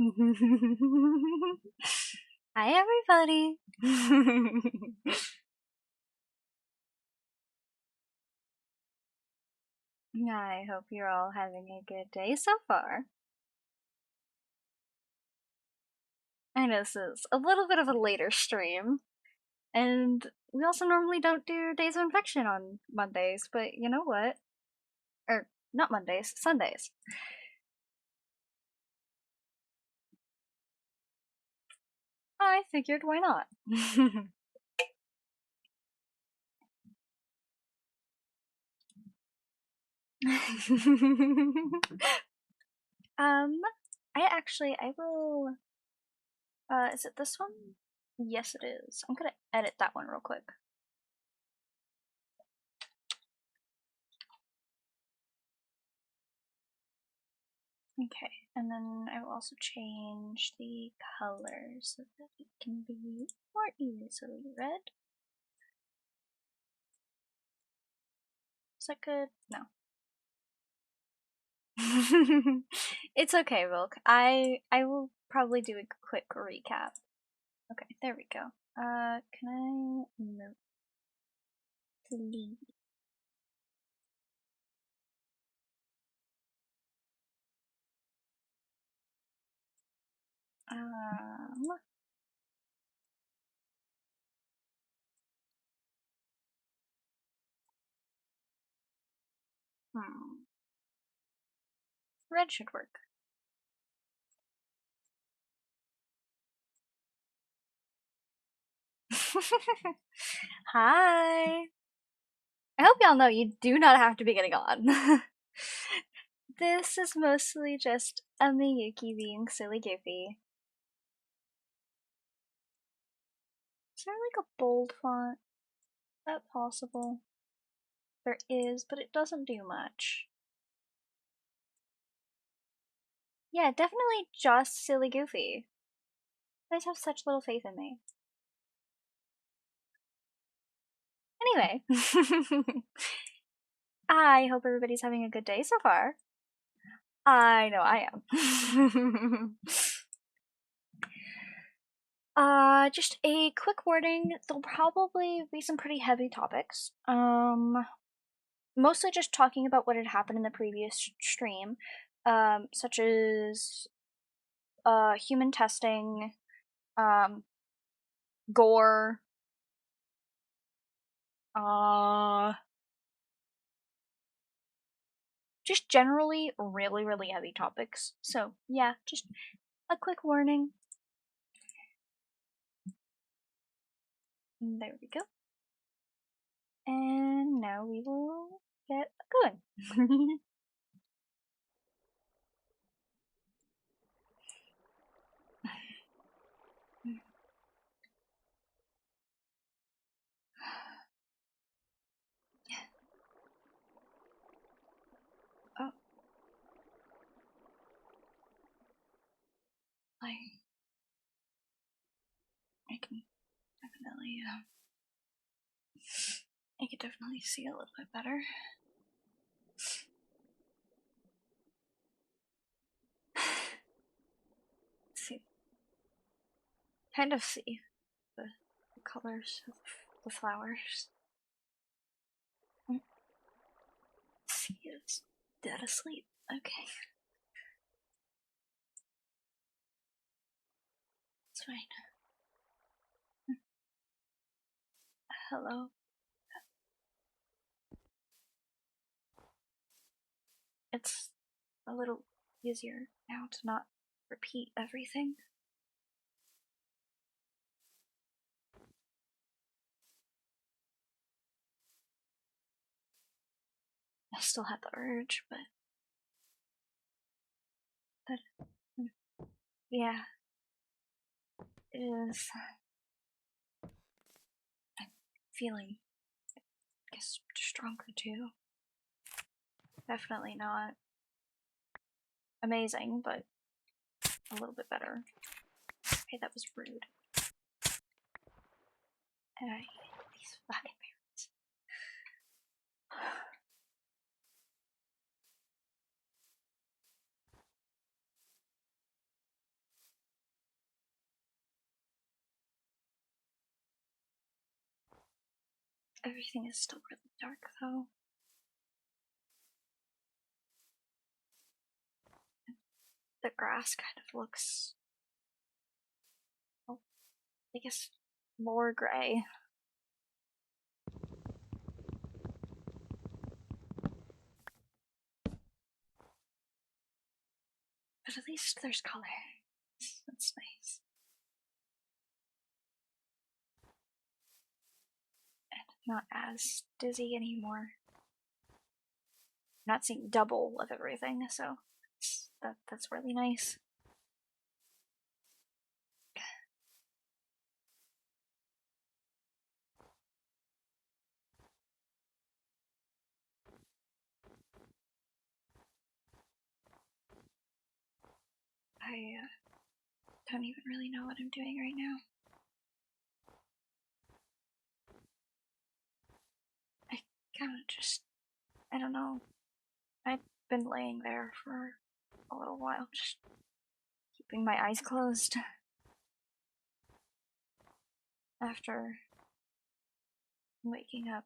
Hi, everybody. I hope you're all having a good day so far. I know this is a little bit of a later stream, and we also normally don't do Days of Infection on Mondays, but you know what? Or, not Mondays, Sundays. I figured why not? I will, is it this one? Yes, it is. I'm gonna edit that one real quick. Okay, and then I will also change the color so that it can be more easily read. Is that good? No. It's okay, Vilk. I will probably do a quick recap. Okay, there we go. Can I move? Please. Um. Hmm. Red should work. Hi. I hope y'all know you do not have to be getting on. This is mostly just a Miyuki being silly goofy. Is there like a bold font? Is that possible? There is, but it doesn't do much. Yeah, definitely just silly goofy. You guys have such little faith in me. Anyway. I hope everybody's having a good day so far. I know I am. Just a quick warning, there'll probably be some pretty heavy topics. Mostly just talking about what had happened in the previous stream, such as, human testing, gore, just generally really, really heavy topics. So, yeah, just a quick warning. There we go. And now we will get going. Oh. I can definitely, I can definitely see a little bit better. See, kind of see the colors of the flowers. See, it's dead asleep. Okay. It's fine. Hello. It's a little easier now to not repeat everything. I still have the urge, but that, yeah, it is. I'm feeling, I guess, stronger too. Definitely not amazing, but a little bit better. Okay, that was rude. And I hate these fucking parents. Everything is still really dark though. The grass kind of looks, well, I guess, more gray. But at least there's color. That's nice. And I'm not as dizzy anymore. I'm not seeing double of everything, so that's really nice. I don't even really know what I'm doing right now. I kind of just, I don't know. I've been laying there for a little while, just keeping my eyes closed. After waking up,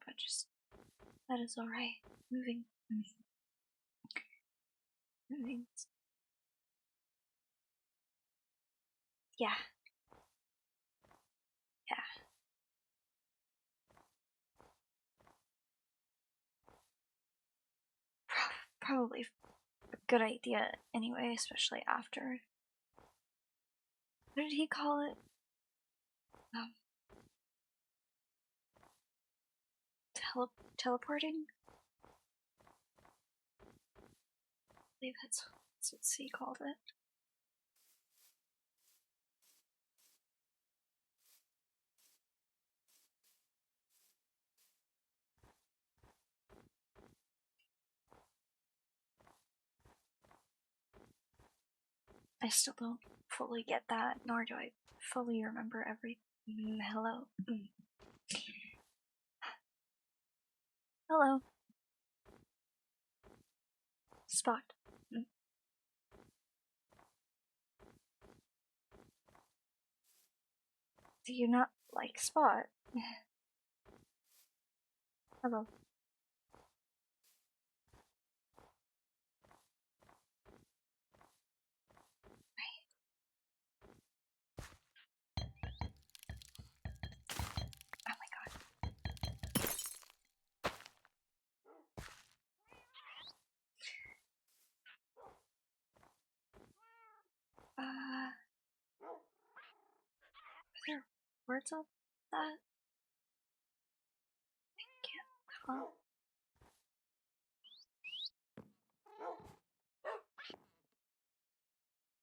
that is alright. Moving. Yeah. Yeah. Probably a good idea anyway, especially after. What did he call it? Teleporting? I believe that's what C called it. I still don't fully get that, nor do I fully remember everything. Hello. Hello. Spot. Do you not like Spot? Hello. Oh my god. Are there words on that? I can't tell.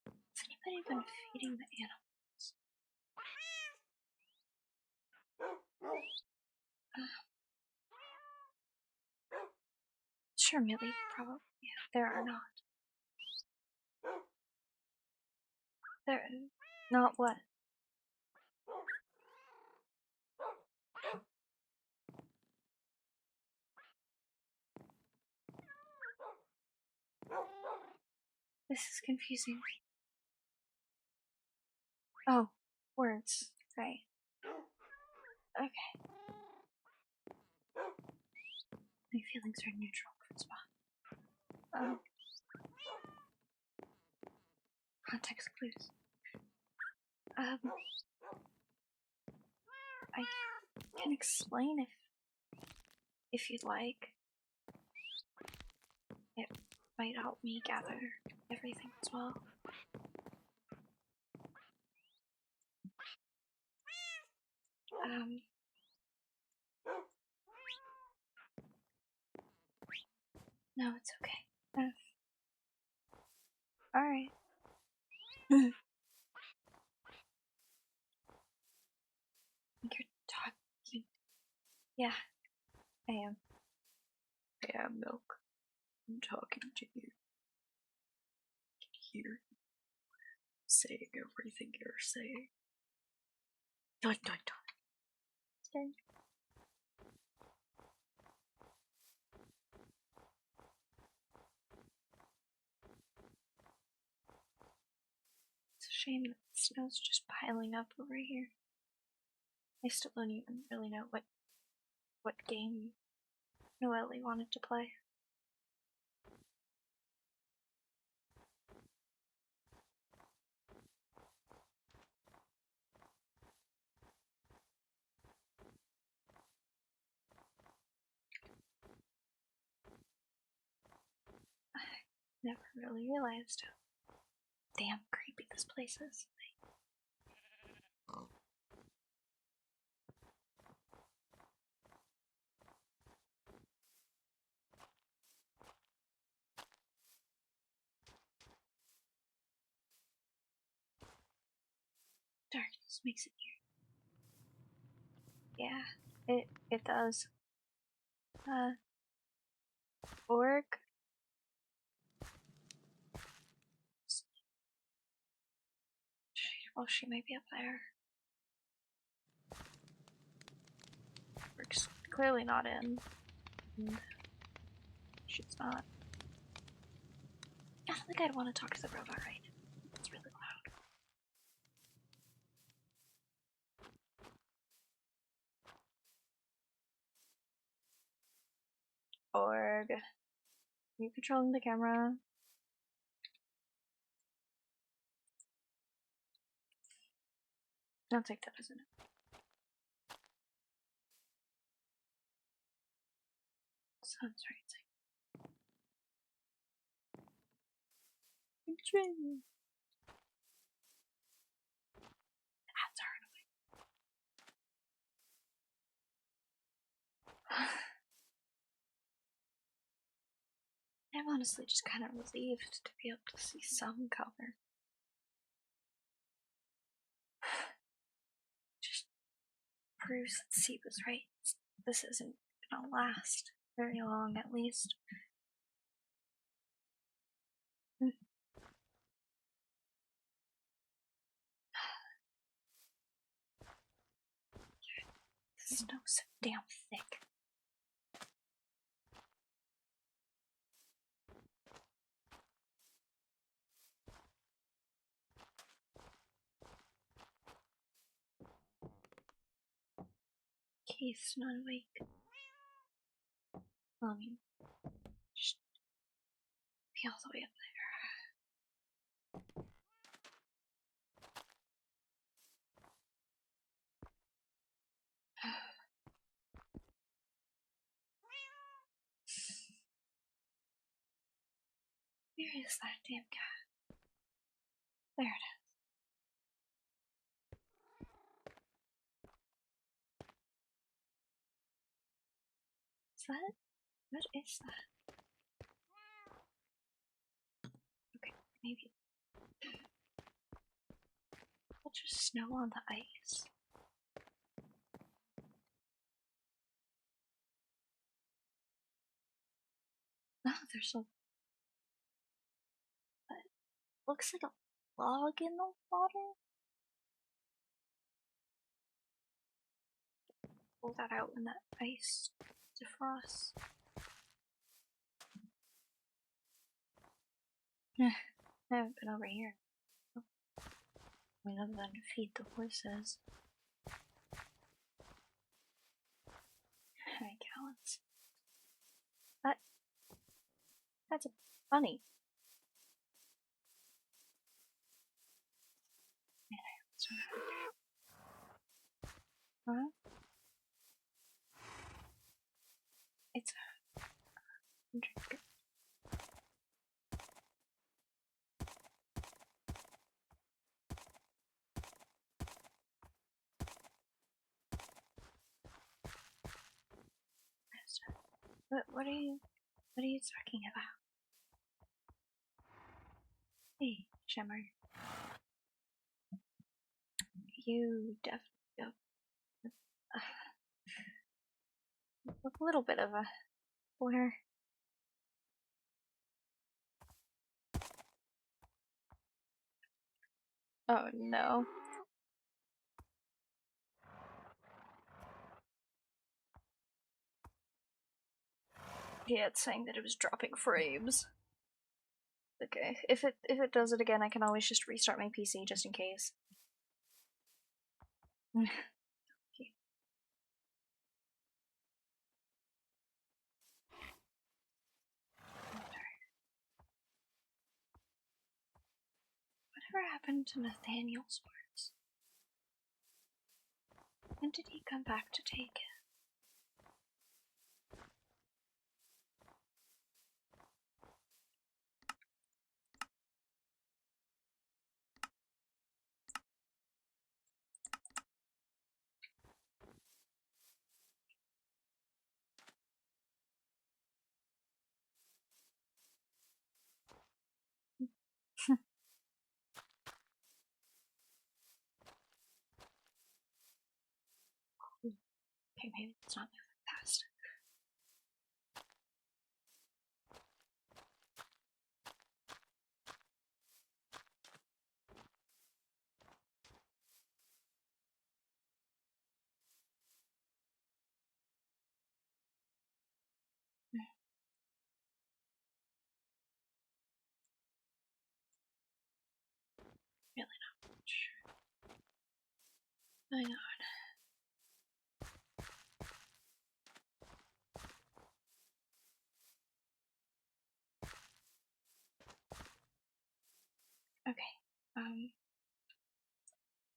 Has anybody been feeding the animals? Sure, Millie, probably. Yeah, there are not. There. Not what? This is confusing. Oh, words. Right. Okay. My feelings are neutral for Spot. Context clues. I can explain if you'd like. It might help me gather everything as well. No, it's okay. Alright. You're talking. Yeah, I am. I am Milk. I'm talking to you. I can hear you saying everything you're saying. Dun dun dun. Okay. It's a shame that the snow's just piling up over here. I still don't even really know what what game Noelle wanted to play. I never really realized how damn creepy this place is. Darkness makes it eerie. Yeah, it does. Org. Well, she might be up there. Org's clearly not in. And she's not. I don't think I'd want to talk to the robot right. It's really loud. Org. Are you controlling the camera? I'll take that as a no. Sounds right. Train. That's hard. I'm honestly just kind of relieved to be able to see some color. Just proves that C was right. This isn't gonna last very long, at least. The snow's so damn thick. Keith's not awake. Well, I mean, just be all the way up there. Where is that damn cat? There it is. Is that? What is that? Okay, maybe. I'll just snow on the ice. Oh, there's a. What? Looks like a log in the water. Pull that out when that ice defrosts. I haven't been over here. I mean, other than to feed the horses. Hi, gallons. That's a bunny. Huh? It's a. What are you talking about? Hey, Shimmer. You definitely look a little bit of a blur. Oh no. Yeah, it's saying that it was dropping frames. Okay, if it does it again, I can always just restart my PC just in case. Okay. Whatever happened to Nathaniel's words? When did he come back to take it? Okay, maybe it's not moving fast. Really not sure. Hang on. Okay,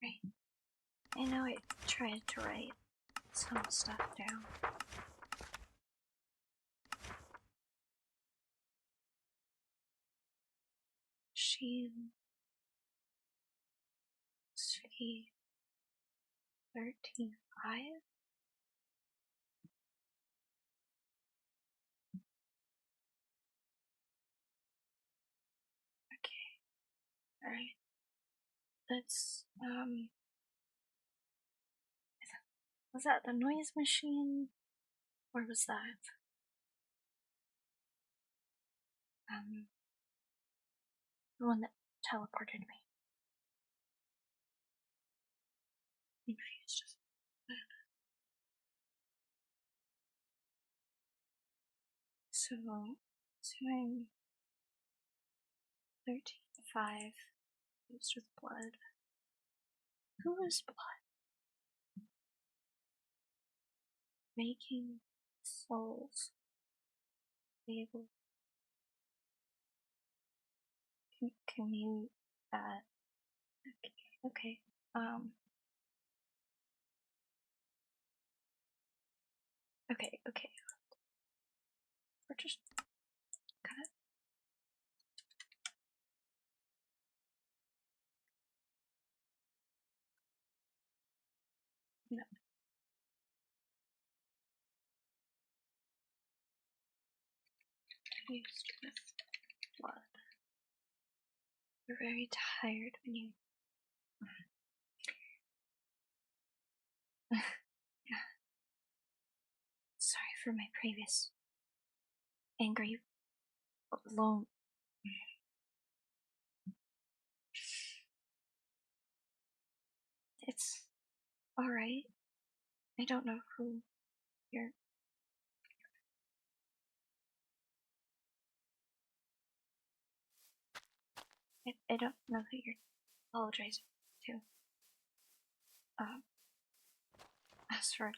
right. I know I tried to write some stuff down. She 13.5? Okay, alright. That's, was that the noise machine? Or was that, the one that teleported me? Confused as so I'm 13.5 used with blood. Who is blood? Making souls able to commute at. Okay. Okay. We're just gonna. No. Used with blood. You're very tired when you. Yeah. Sorry for my previous angry alone. It's alright. I don't know who you're. I don't know who you're apologizing to. As for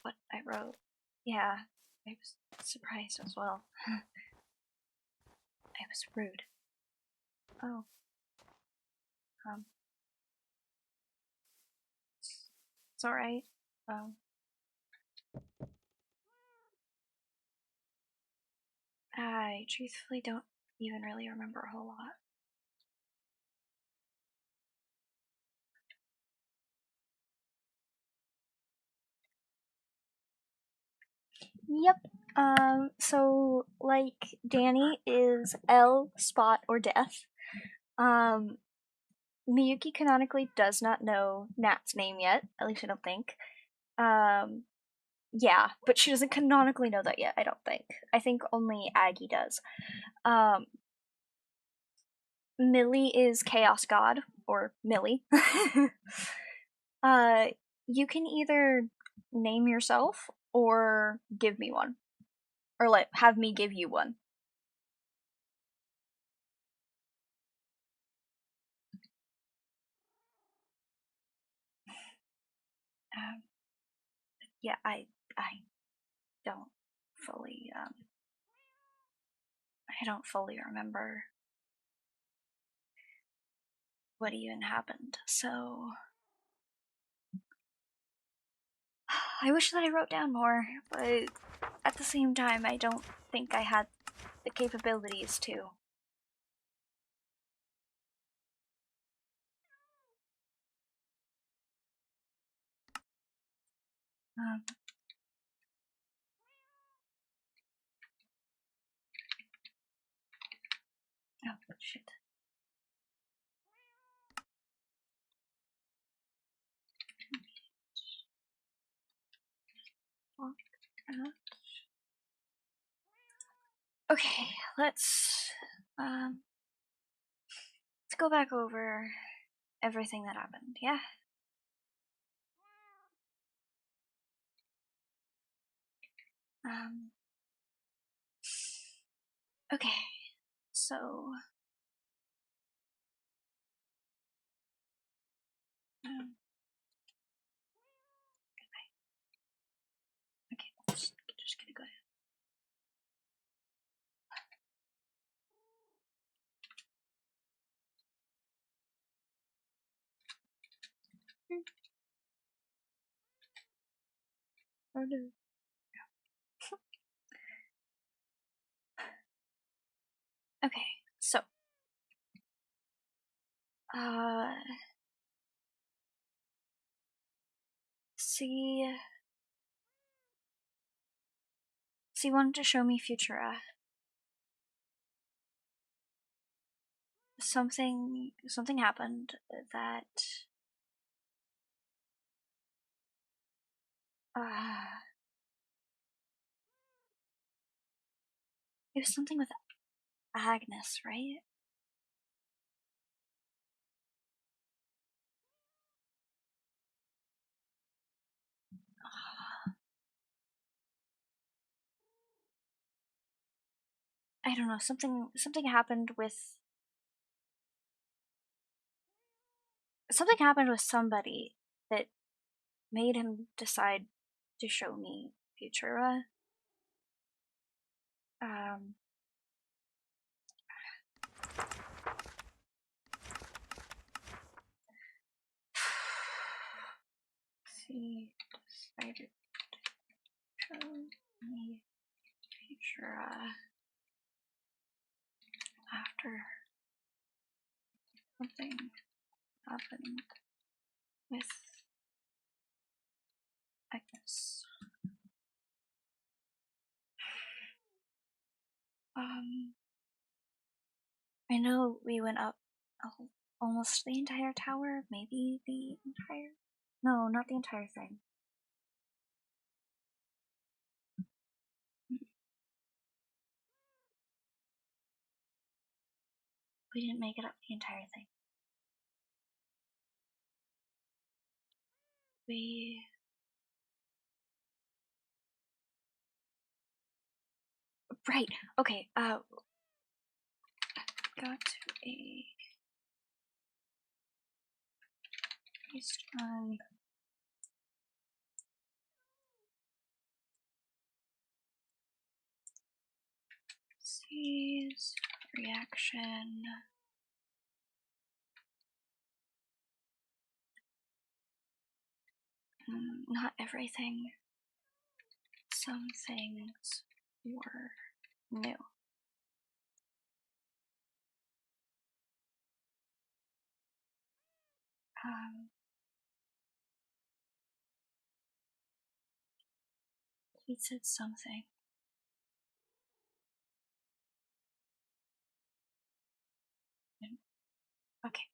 what I wrote, yeah, I was surprised as well. I was rude. Oh. It's alright. I truthfully don't even really remember a whole lot. Yep. So like Danny is L, Spot, or Death. Miyuki canonically does not know Nat's name yet, at least I don't think. Yeah, but she doesn't canonically know that yet, I don't think. I think only Aggie does. Millie is Chaos God, or Millie. You can either name yourself or give me one. Or have me give you one. Yeah, I don't fully, I don't fully remember what even happened. So I wish that I wrote down more, but at the same time, I don't think I had the capabilities to. Um, oh, shit. Okay, let's go back over everything that happened, yeah? Okay, so okay, just gonna go ahead. Okay, so see wanted to show me Futura. Something happened that it was something with Agnes, right? I don't know, something happened with somebody that made him decide to show me Futura. He decided to show me Futura after something happened with Agnes. I know we went up almost the entire tower, maybe the entire. No, not the entire thing. We didn't make it up the entire thing. We. Right, okay, got a. Based on. Sees reaction. Not everything. Some things were new. He said something. Okay.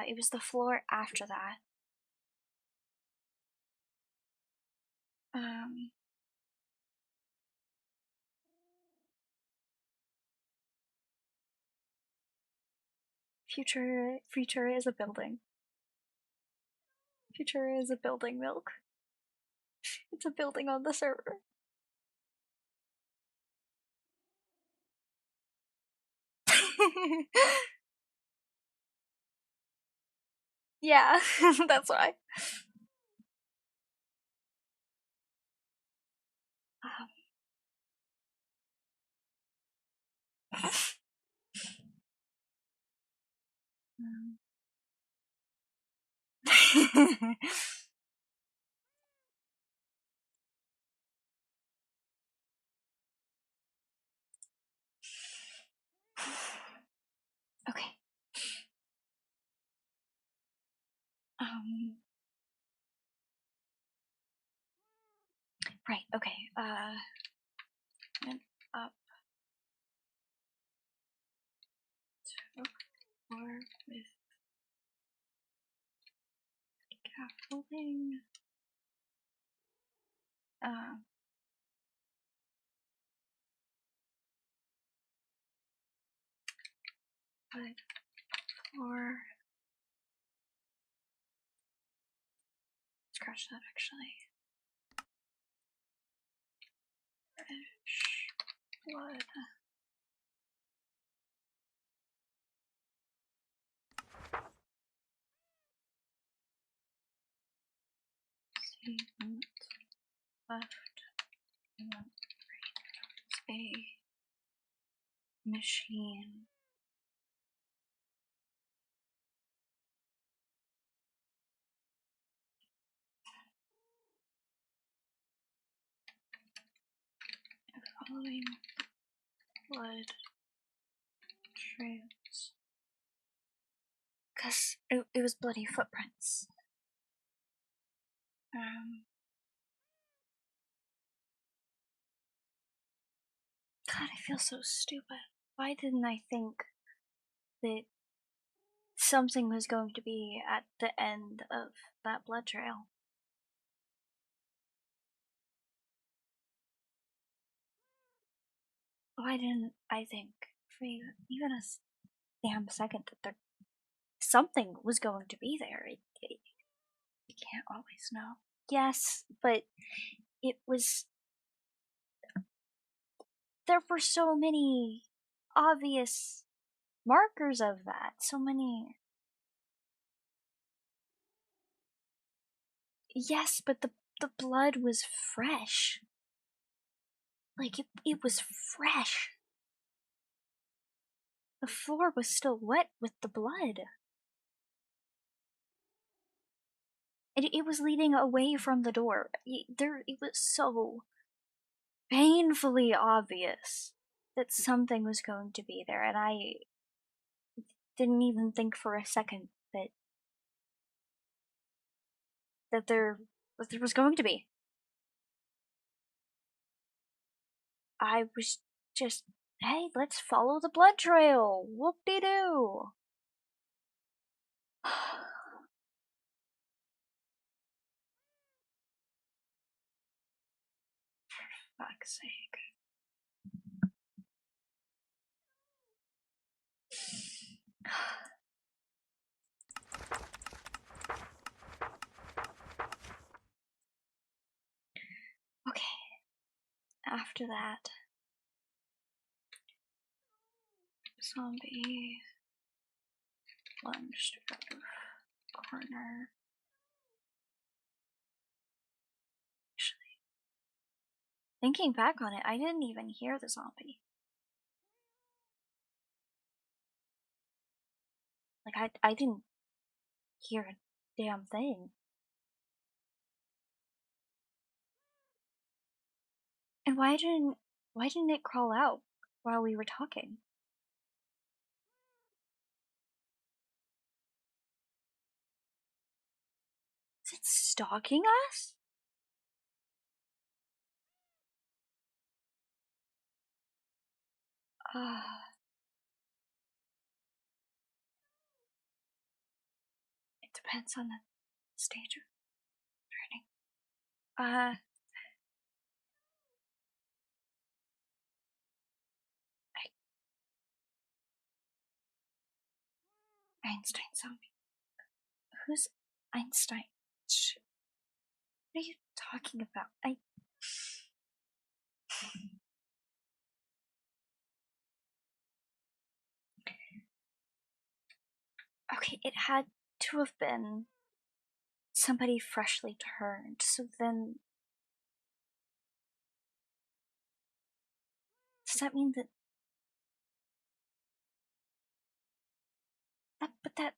It was the floor after that. Future is a building. Future is a building, Milk. It's a building on the server. Yeah, that's why. Okay. Right, okay. Went up to floor with scaffolding. But floor. Scratch that actually. Fresh blood. Cement left. And then right. A machine. Following blood trails. Cause it was bloody footprints. God, I feel so stupid. Why didn't I think that something was going to be at the end of that blood trail? Why didn't I think for even a damn second that there something was going to be there? You can't always know. Yes, but it was. There were so many obvious markers of that. So many. Yes, but the blood was fresh. Like it was fresh. The floor was still wet with the blood. It was leading away from the door. It was so painfully obvious that something was going to be there, and I didn't even think for a second that there was going to be. I was just, hey, let's follow the blood trail. Whoop-de-doo. For fuck's sake. Okay. After that, zombie lunged out of corner. Actually, thinking back on it, I didn't even hear the zombie. Like I didn't hear a damn thing. And why didn't it crawl out while we were talking? Is it stalking us? It depends on the stage of training. Einstein zombie. Who's Einstein? What are you talking about? Okay, it had to have been somebody freshly turned, so then. Does that mean that. But that.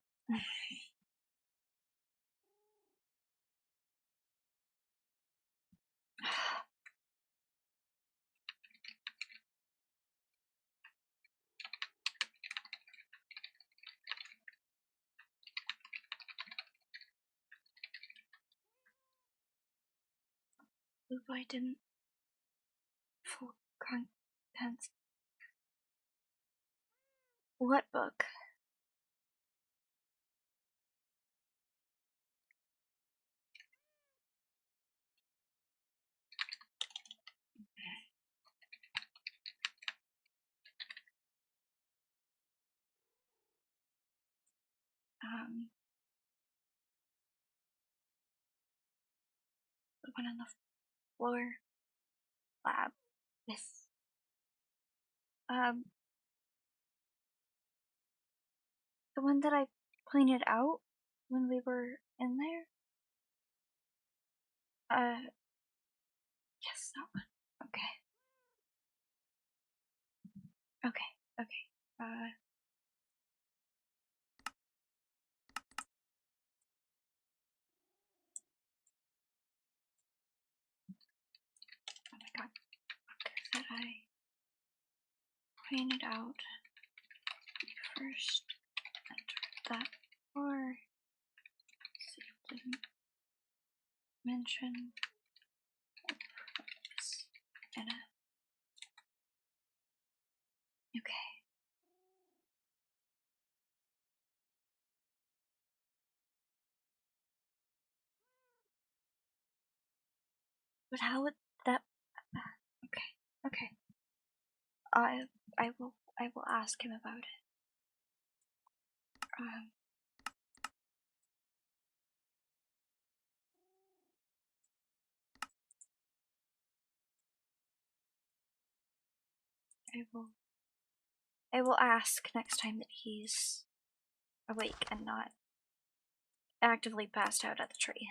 believe I didn't. Full contents. What book? The one on the floor. Lab. Yes. The one that I pointed out when we were in there? Yes, that one. Okay. Okay, okay. Oh my god. That I pointed out first enter that, or see if it didn't mention this in it. Okay. But how would that? Okay, okay. I will ask him about it. I will ask next time that he's awake and not actively passed out at the tree.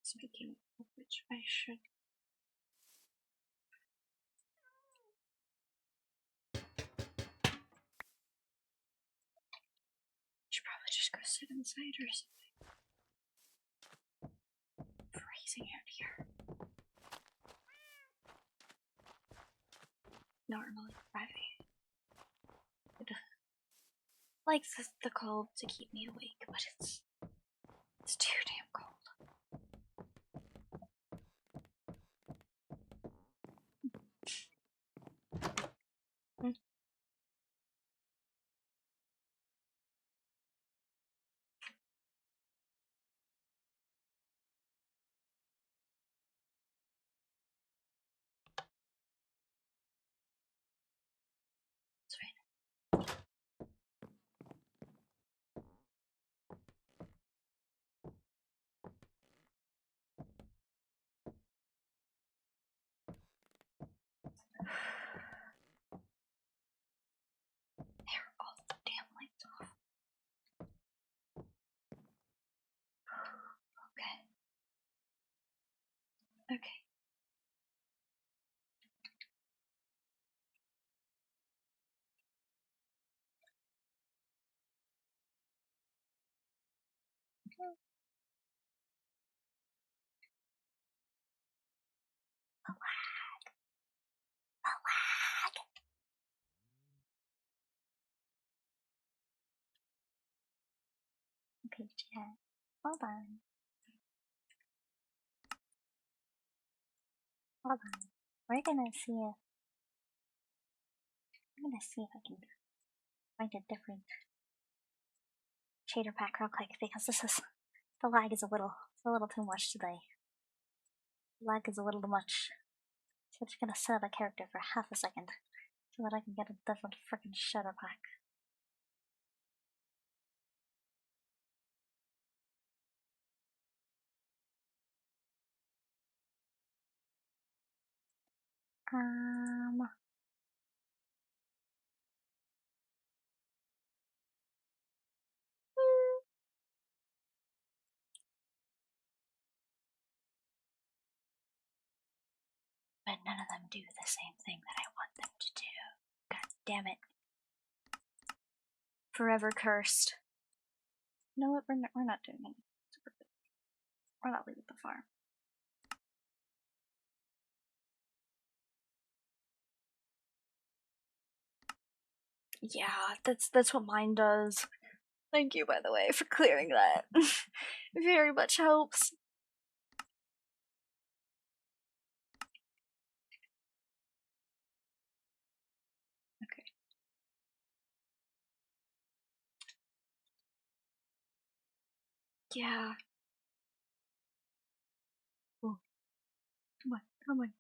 Speaking of which, I should probably just go sit inside or something. Freezing out here. Normally, I like the cold to keep me awake, but it's too damn cold. It's fine. There, all the damn lights off. Okay. Okay. Okay, chat. Hold on. Hold on. We're gonna see if I can find a different shader pack real quick, because the lag is a little too much today. The lag is a little too much. So I'm just gonna set up a character for half a second so that I can get a different freaking shader pack. But none of them do the same thing that I want them to do. God damn it. Forever cursed. You know what? We're not doing it. We're not leaving the farm. Yeah, that's what mine does. Thank you, by the way, for clearing that. Very much helps. Okay. Yeah. Ooh. Come on, come on.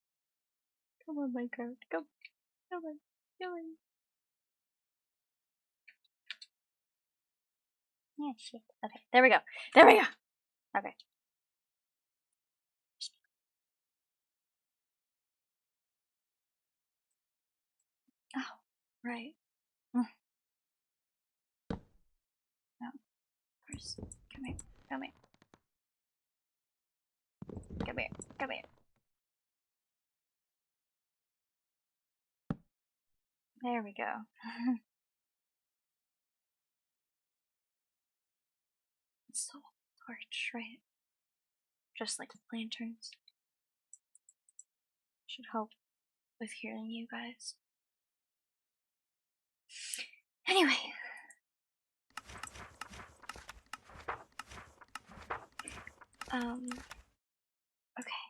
Come on, Minecraft. Come on, come on. Yeah, shit. Okay, there we go. There we go! Okay. Oh, right. No, first. Come here. Come here. Come here. Come here. There we go. It's so torch, right? Just like lanterns. Should help with hearing you guys. Anyway. Okay.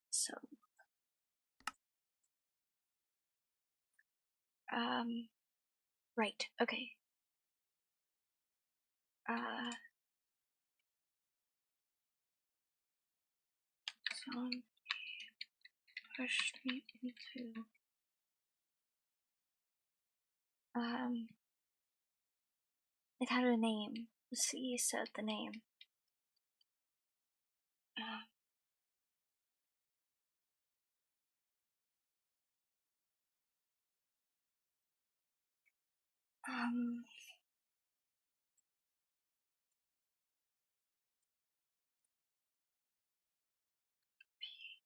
So, right, okay. Zombie pushed me into, it had a name. The C said the name. Um,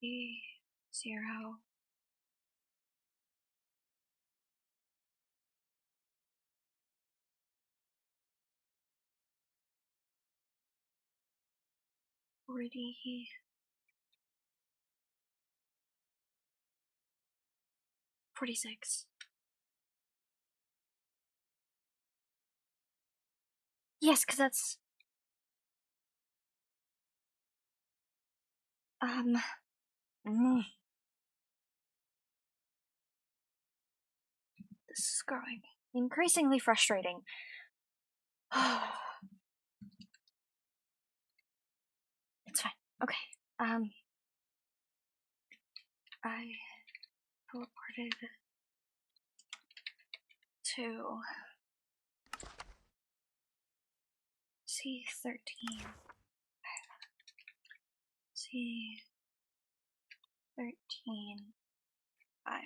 P0. Already 46. Yes, because that's this is growing increasingly frustrating. It's fine. Okay. I teleported to C13. C13. 5.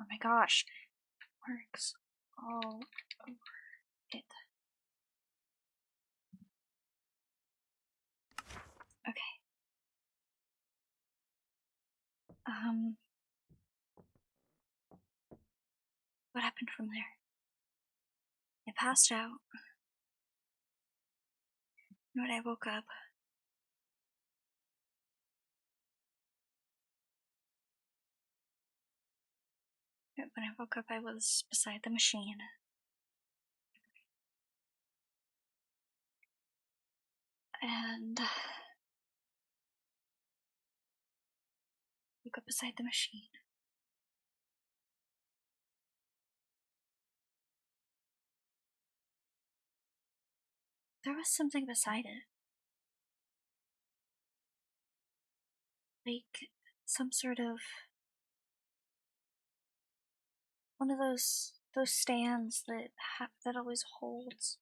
Oh my gosh. Works all over it. Okay. What happened from there? I passed out. And when I woke up, I was beside the machine. And woke up beside the machine. There was something beside it. Like some sort of one of those stands that always holds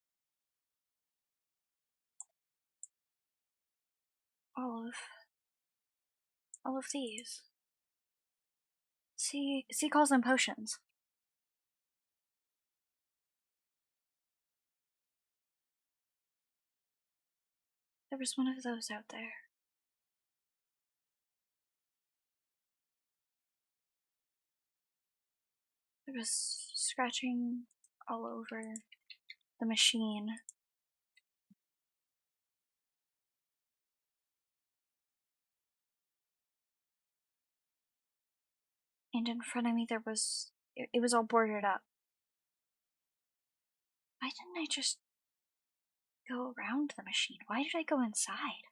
all of these. C calls them potions. There was one of those out there. There was scratching all over the machine. And in front of me there was, it was all boarded up. Why didn't I just go around the machine? Why did I go inside?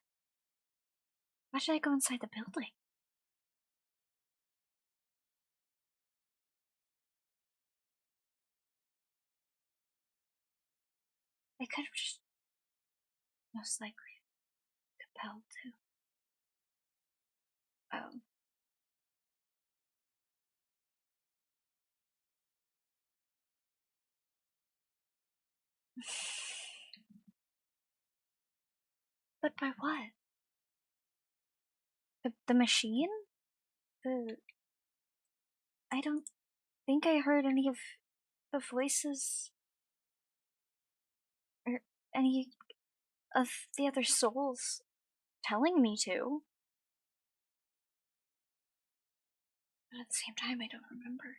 Why did I go inside the building? I could have just most likely compelled to. But by what? The machine? I don't think I heard any of the voices or any of the other souls telling me to. But at the same time, I don't remember.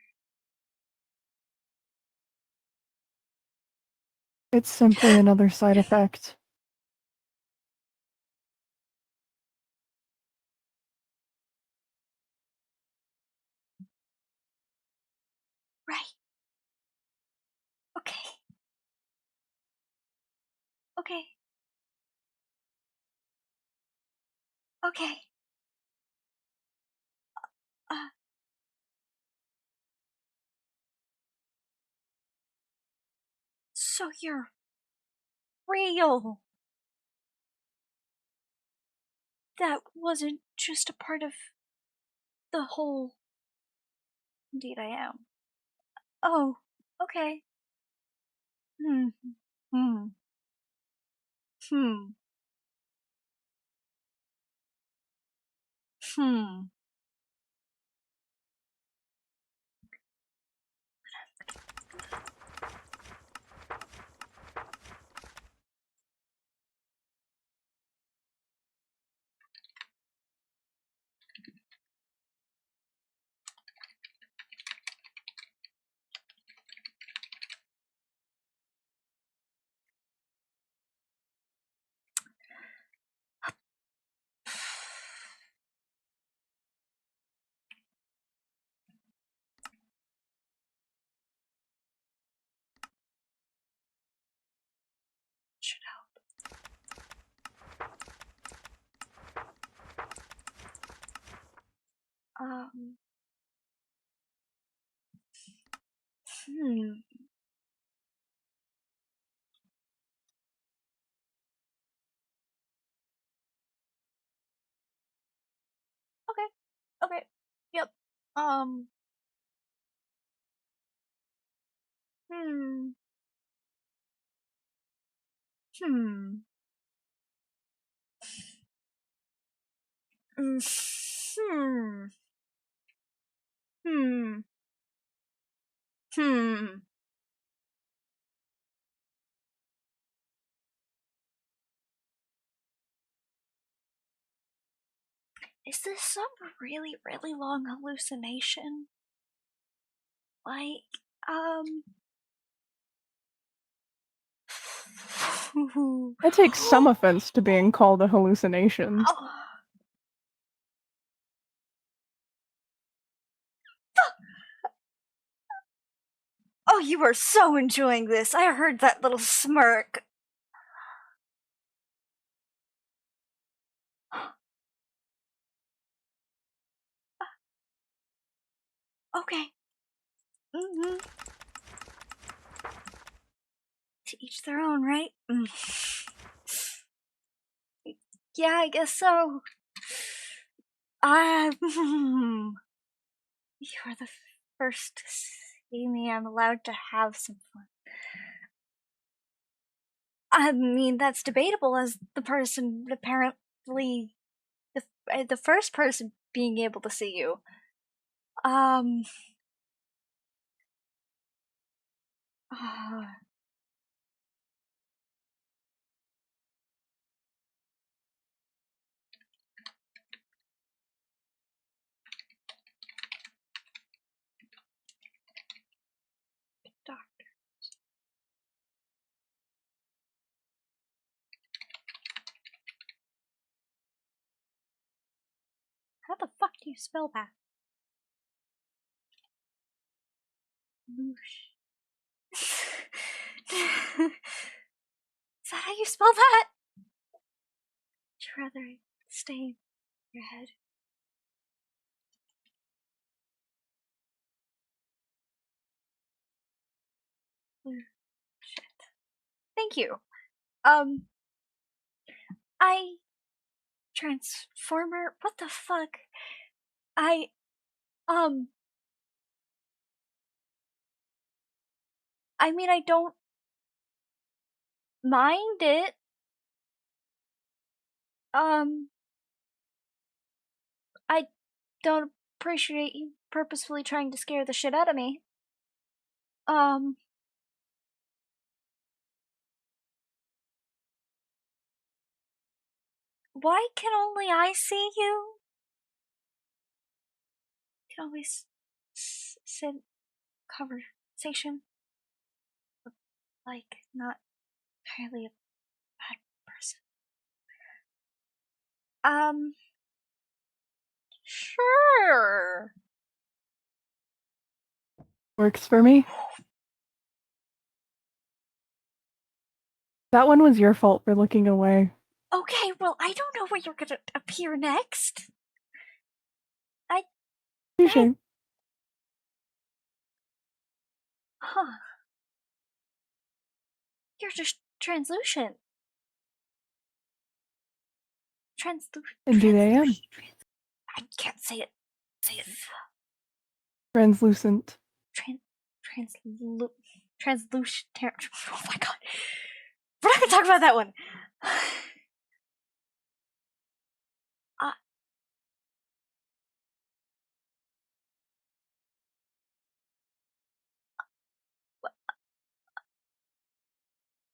It's simply another side effect. Right. Okay. Okay. Okay. Uh, so you're real. That wasn't just a part of the whole. Indeed, I am. Oh, okay. Hmm. Hmm. Hmm. Hmm. Should help. Um. Hmm. Okay. Okay. Yep. Um. Hmm. Hmm. Hmm. Hmm. Hmm. Is this some really, really long hallucination? Like, I take some offense to being called a hallucination. Oh. Oh, you are so enjoying this. I heard that little smirk. Okay. Mm-hmm. To each their own, right? Yeah, I guess so. You are the first to see me. I'm allowed to have some fun. I mean, that's debatable as the person apparently the first person being able to see you. Um. Uh, How the fuck do you spell that? Loosh. Is that how you spell that? Would you rather stay in your head? Shit. Thank you. I Transformer. What the fuck? I um. I mean, I don't mind it. I don't appreciate you purposefully trying to scare the shit out of me. Um. Why can only I see you? You can always sit conversation. Like, not entirely a bad person. Sure. Works for me. That one was your fault for looking away. Okay, well, I don't know where you're gonna appear next. Touche. Huh. You're just translucent. Indeed I am. I can't say it. Say it. Translucent. Translucent. Oh my god. We're not gonna talk about that one.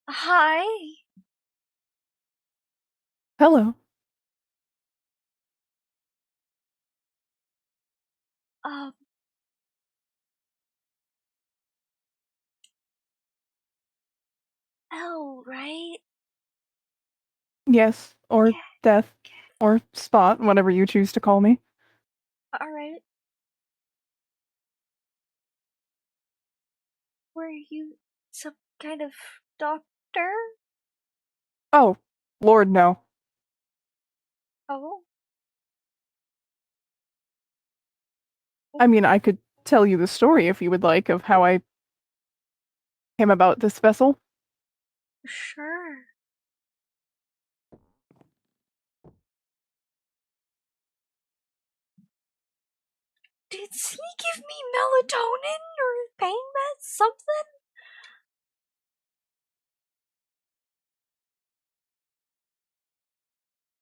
Hi. Hello. Um. L, right? Yes, or Yeah. Death, or Spot, whatever you choose to call me. Alright. Were you some kind of doctor? Oh, Lord, no. Oh. I mean, I could tell you the story if you would like of how I came about this vessel. Sure. Did he give me melatonin or pain meds? Something?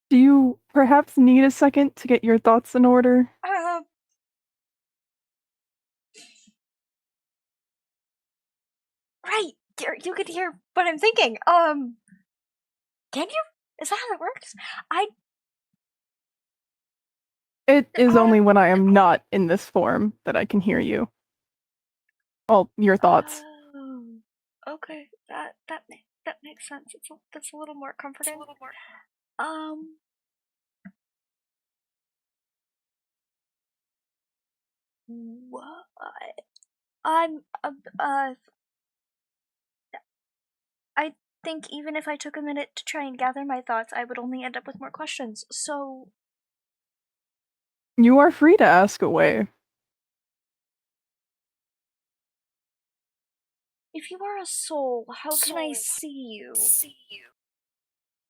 Do you perhaps need a second to get your thoughts in order? Right. You could hear what I'm thinking. Can you? Is that how it works? It is only when I am not in this form that I can hear you. Well, your thoughts. Oh, okay. That makes sense. That's a little more comforting. Um, what? I'm I think even if I took a minute to try and gather my thoughts, I would only end up with more questions. So, You are free to ask away. if you are a soul, how can I see you?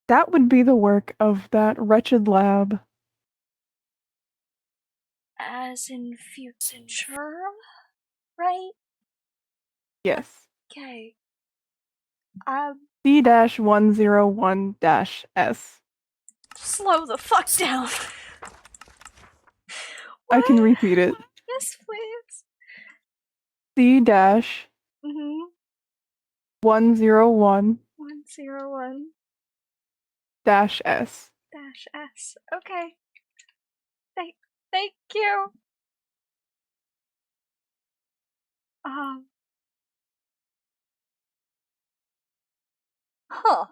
That would be the work of that wretched lab. As in future, right? Yes. Okay. C-101-S. Slow the fuck down. I can What? repeat it. Yes, please. C-101-S. 101 S. Okay. Thank, thank you. Um. Huh.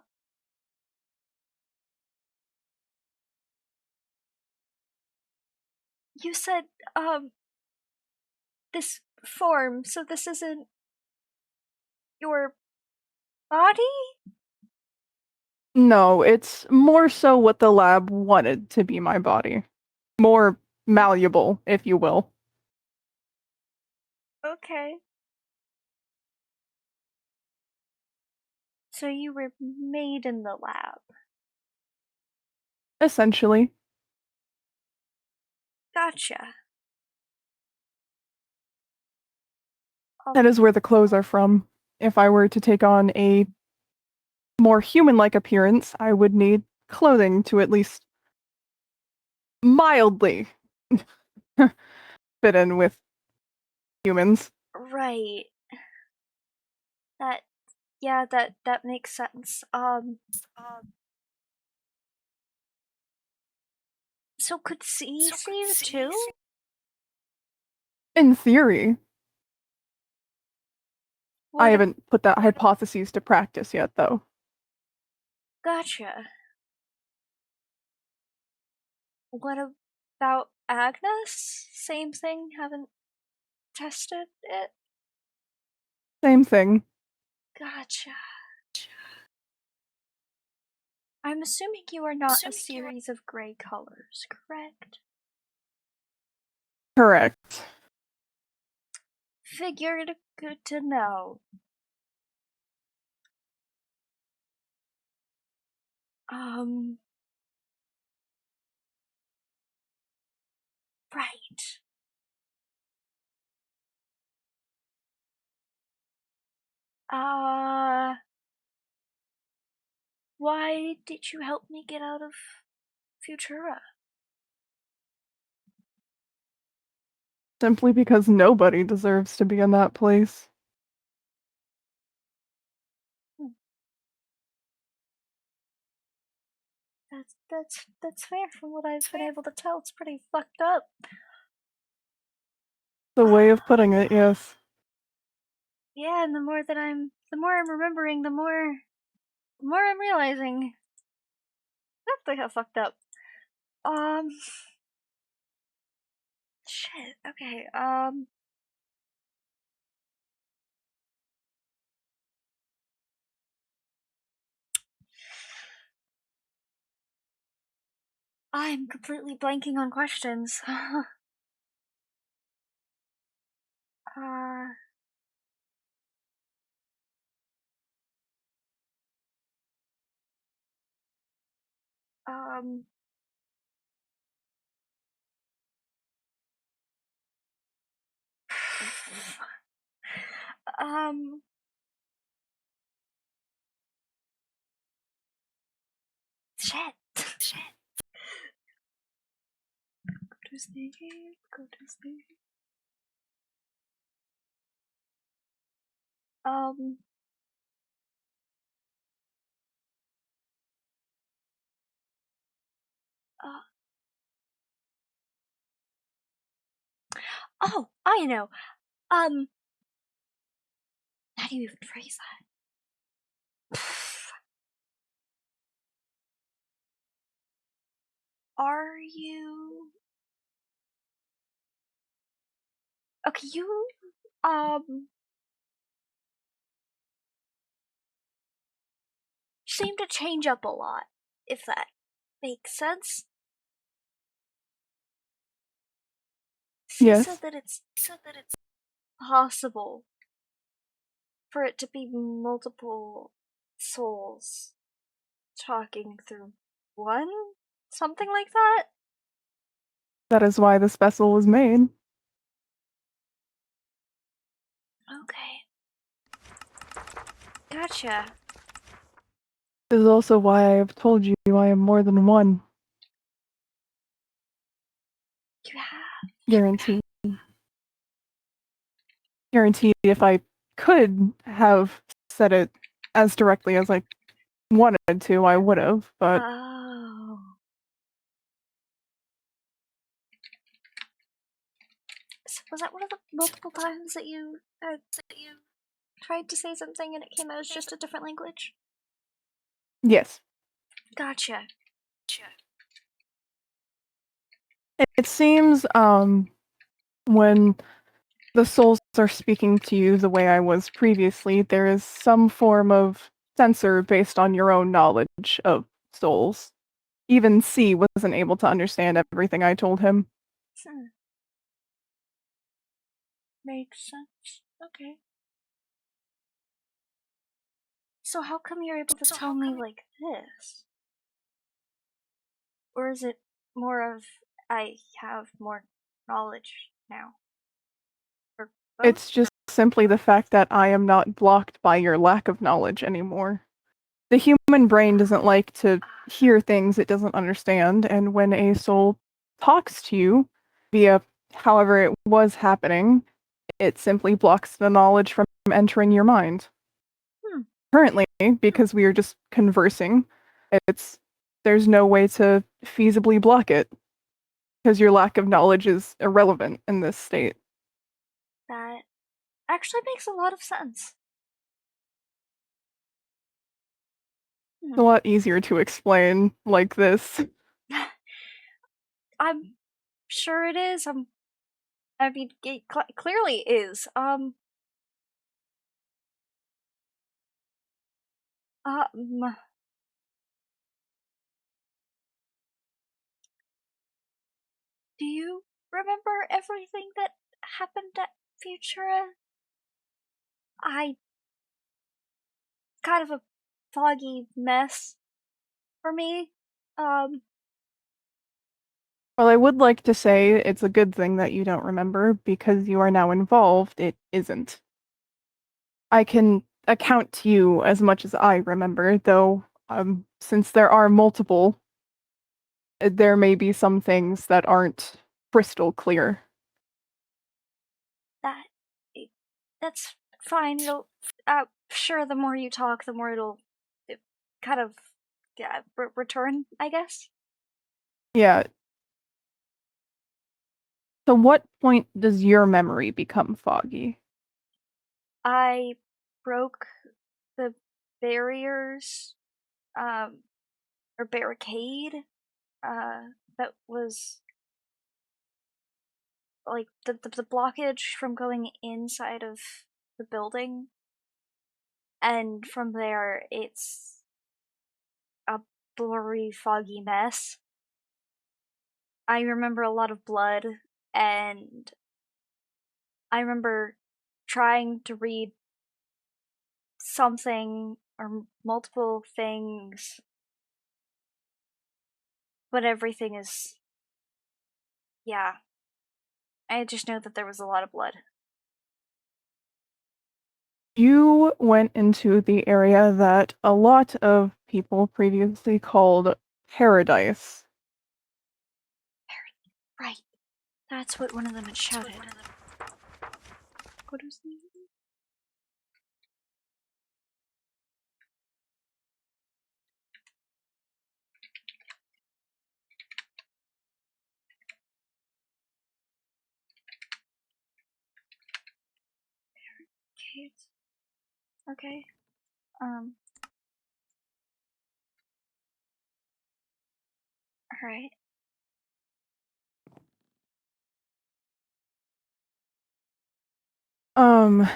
You said, this form, so this isn't your body? No, it's more so what the lab wanted to be my body. More malleable, if you will. Okay. So you were made in the lab. Essentially. Gotcha. That is where the clothes are from. If I were to take on a more human-like appearance, I would need clothing to at least mildly fit in with humans. Right. That, yeah, that makes sense. So could C see you too? In theory, I What? haven't put that hypothesis to practice yet, though. Gotcha. What about Agnes? Same thing. Haven't tested it. Same thing. Gotcha. I'm assuming you are not a series of gray colors, correct? Correct. Figured. Good to know. Um. Right. Uh. Why did you help me get out of Futura? Simply because nobody deserves to be in that place. Hmm. That's fair. From what I've been able to tell, it's pretty fucked up. The way of putting it, yes. Yeah, and the more I'm remembering, the more I'm realizing that they got fucked up. Um, shit. Okay. I'm completely blanking on questions. uh, um, um, shit. Go to sleep. Go to sleep. Um. Uh, oh, I know. Um. How do you even phrase that? Are you okay? You um seem to change up a lot, if that makes sense. She said Yes, that it's possible for it to be multiple souls talking through one? Something like that? that is why this vessel was made. Okay. Gotcha. This is also why I have told you I am more than one. You have. Guaranteed. Guaranteed if I could have said it as directly as I wanted to, I would have, but Oh. So was that one of the multiple times that you tried to say something and it came out as just a different language? yes. Gotcha. It seems when the souls are speaking to you the way I was previously, there is some form of censor based on your own knowledge of souls. Even C wasn't able to understand everything I told him. Hmm. Makes sense. Okay. So how come you're able to tell me like this? Or is it more of I have more knowledge now? Or both? It's just simply the fact that I am not blocked by your lack of knowledge anymore. The human brain doesn't like to hear things it doesn't understand, and when a soul talks to you via however it was happening, it simply blocks the knowledge from entering your mind. Hmm. Currently, because we are just conversing, it's there's no way to feasibly block it because your lack of knowledge is irrelevant in this state. That actually makes a lot of sense. It's a Hmm. lot easier to explain like this. I'm sure it is. I mean, it clearly is. Um, do you remember everything that happened at Futura? I kind of a foggy mess for me. Um, Well, I would like to say it's a good thing that you don't remember because you are now involved. It isn't. I can account to you as much as I remember, though, since there are multiple, there may be some things that aren't crystal clear. that that's fine. It'll sure, the more you talk, the more it'll kind of yeah, return, I guess. Yeah. So, what point does your memory become foggy? I broke the barriers, um, or barricade, that was like the blockage from going inside of the building, and from there it's a blurry, foggy mess. I remember a lot of blood, and I remember trying to read something or multiple things, but everything is, yeah. I just know that there was a lot of blood. You went into the area that a lot of people previously called paradise. Right. That's what one of them had shouted. What was the name? Kate? Okay. Um. Alright. Um,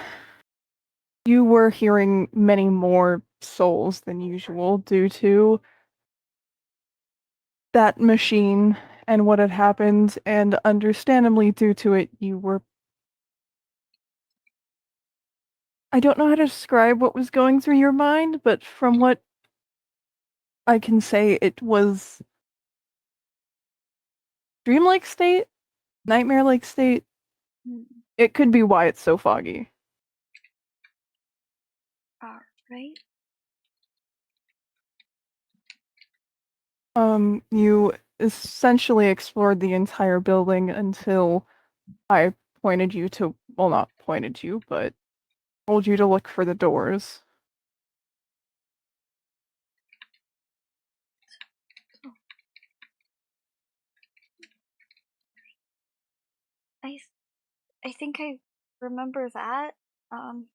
you were hearing many more souls than usual due to that machine and what had happened, and understandably due to it, you were. I don't know how to describe what was going through your mind, but from what I can say, it was dreamlike state, nightmare-like state. Hmm. It could be why it's so foggy. Alright. You essentially explored the entire building until I pointed you to, well, not pointed you, but told you to look for the doors. Oh, I I think I remember that. Um.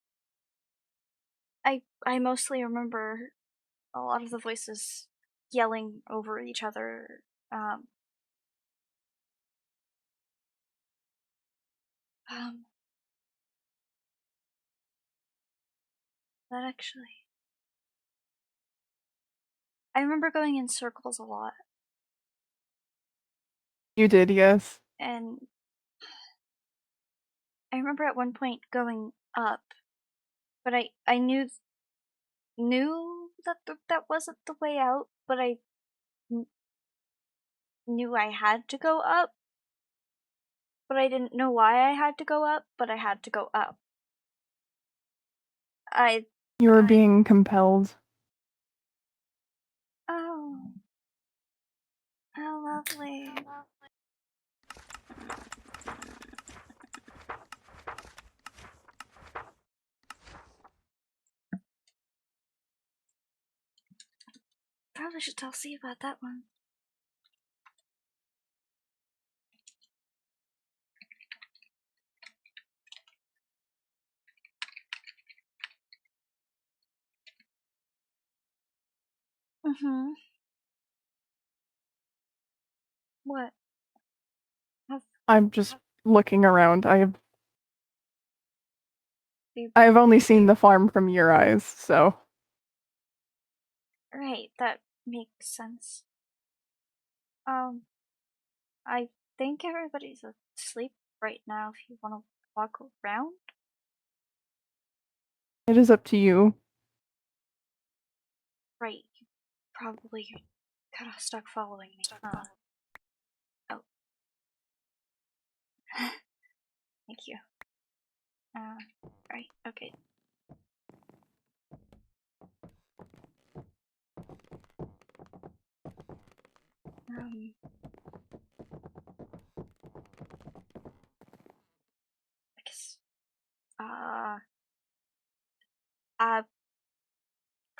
I mostly remember a lot of the voices yelling over each other. Um. Um, that actually. I remember going in circles a lot, You did, yes. and I remember at one point going up, but I knew that that wasn't the way out, but I knew I had to go up, but I didn't know why I had to go up, but I had to go up. I You were being compelled. oh, how lovely. Probably should tell C about that one. Mm-hmm. What? Have I'm just looking around. you I have only seen the farm from your eyes, so right, that makes sense. I think everybody's asleep right now if you wanna walk around. it is up to you. Right. You probably got stuck following me. Oh. Thank you. Right, okay. Um, I guess, uh,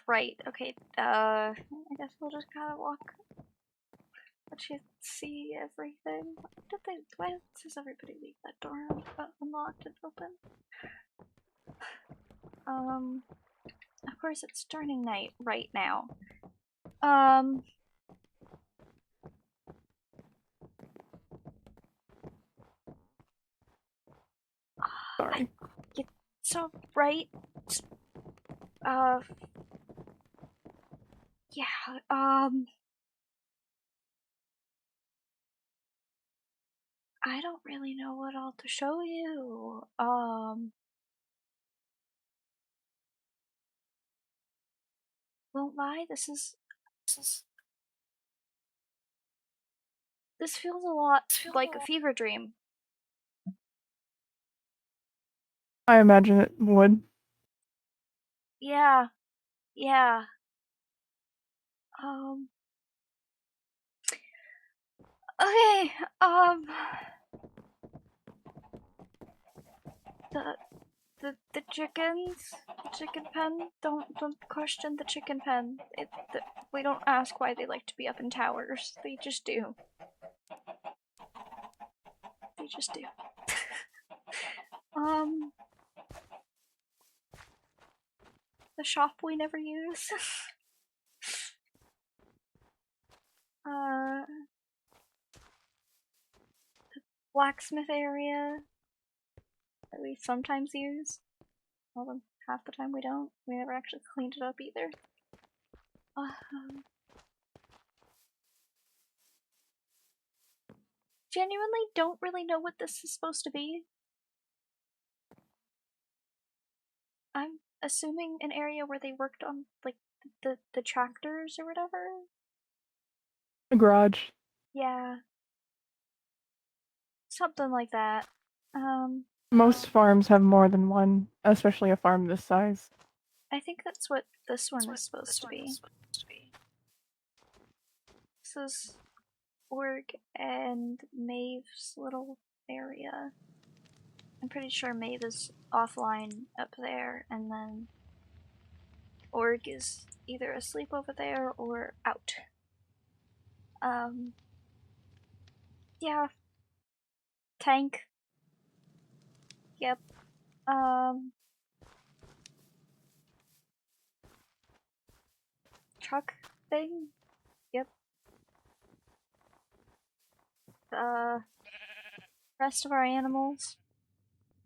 right, okay, I guess we'll just kind of walk, let you see everything. Why does everybody leave that door unlocked and open? Of course it's turning night right now. Um, Sorry. so right, uh, yeah, I don't really know what all to show you. Won't lie, this feels a lot like a fever dream. I imagine it would. Yeah, yeah. Um, okay, the the chickens, the chicken pen. Don't question the chicken pen. We don't ask why they like to be up in towers. They just do. They just do. um, the shop we never use. uh, blacksmith area that we sometimes use. Although half the time we don't. We never actually cleaned it up either. Genuinely don't really know what this is supposed to be. I'm assuming an area where they worked on like the tractors or whatever. A garage. Yeah, something like that. Most farms have more than one, especially a farm this size. I think that's what this one is supposed to be. This is Org and Maeve's little area. I'm pretty sure Maeve is offline up there, and then Org is either asleep over there or out. Yeah, tank. Yep. Truck thing. Yep. Uh, rest of our animals.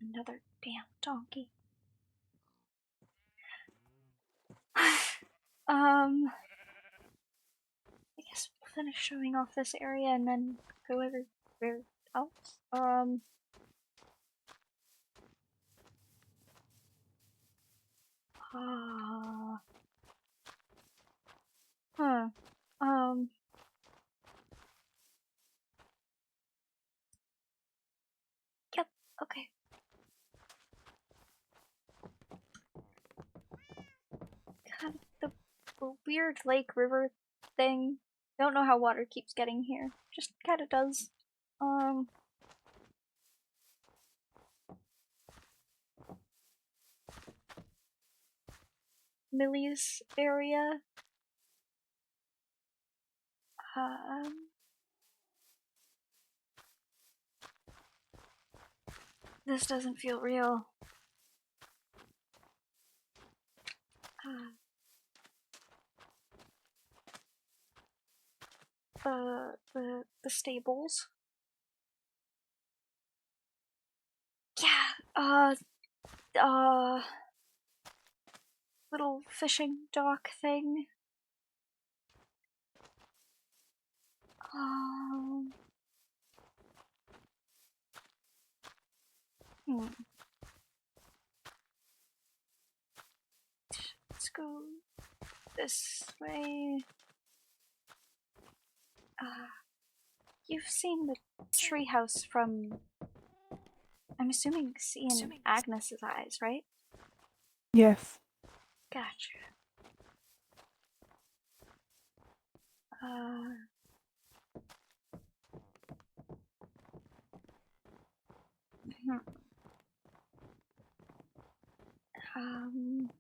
Another damn donkey. I guess we'll finish showing off this area and then go everywhere else. Uh, huh. Um, yep, okay. God, the weird lake river thing. Don't know how water keeps getting here. Just kinda does. Um, Millie's area. Um, this doesn't feel real. Uh, the stables. Yeah, uh, little fishing dock thing. Um, hmm. Let's go this way. You've seen the treehouse from, I'm assuming, seeing Agnes's eyes, right? Yes. Gotcha. Uh, hmm. um,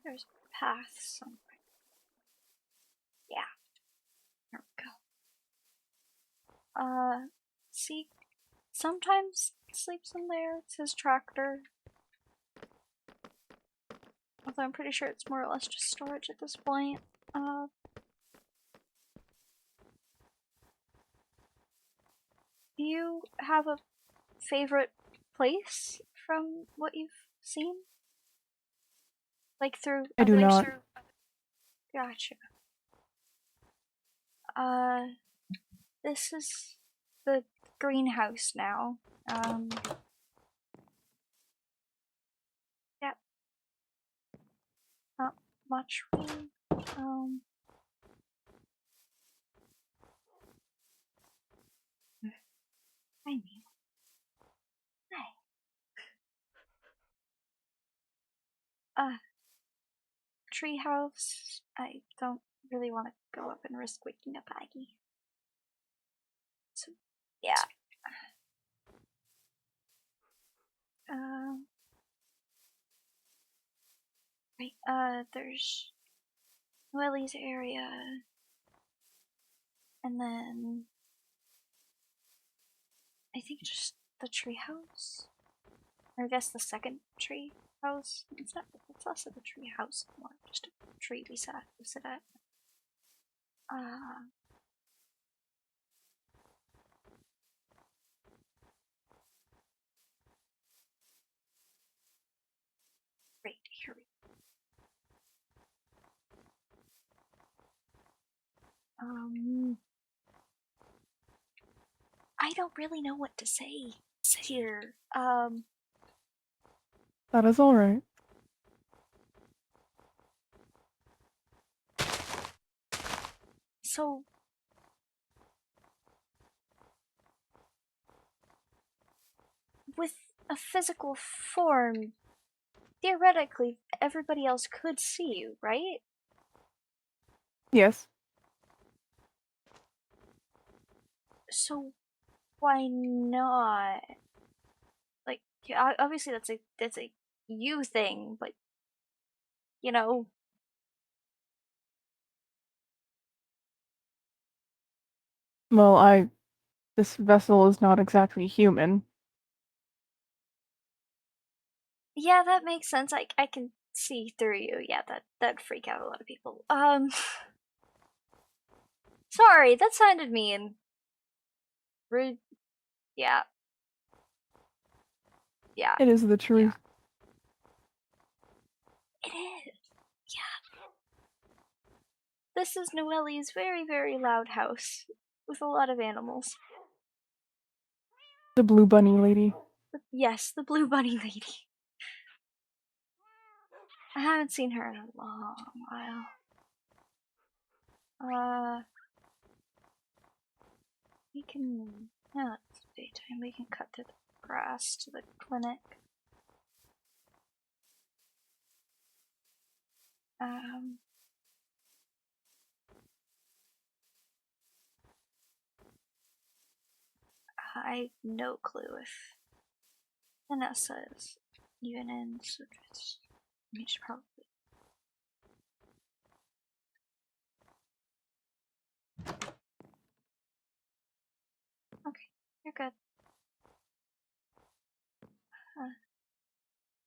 there's a path somewhere. Yeah, there we go. See, sometimes sleeps in there. It's his tractor. Although I'm pretty sure it's more or less just storage at this point. Do you have a favorite place from what you've seen? Like through I do other not. Gotcha. Uh, this is the greenhouse now. Yep, not much really. I mean, hey. Treehouse. I don't really want to go up and risk waking up Aggie. So, yeah. Um, right. There's Willie's area, and then I think just the treehouse. Or I guess the second tree house. It's not. It's less of a tree house, more just a tree we sit at. Uh, right here. Um, I don't really know what to say here. That is alright. So with a physical form, theoretically, everybody else could see you, right? Yes. So why not? Like, obviously that's a you thing, but you know, Well, this vessel is not exactly human. Yeah, that makes sense. I can see through you. Yeah, that'd freak out a lot of people. Sorry, that sounded mean. Rude. Yeah, yeah, It is the truth. it is. Yeah. This is Noelle's very, very loud house with a lot of animals. The blue bunny lady. Yes, the blue bunny lady. I haven't seen her in a long while. We can. No, it's daytime. We can cut through the grass to the clinic. Um. I have no clue if Vanessa is even in, so just. We should probably. Okay, you're good.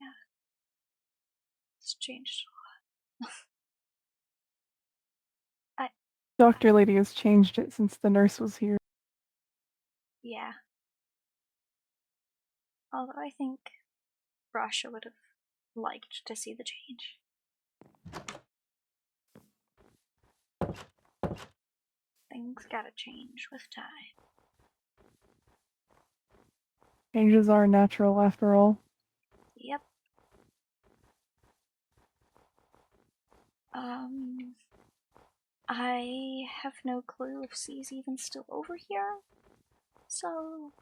Yeah. It's changed a lot. I. Doctor lady has changed it since the nurse was here. Yeah. Although I think Rasha would have liked to see the change. Things gotta change with time. Changes are natural after all. Yep. I have no clue if C's even still over here. So,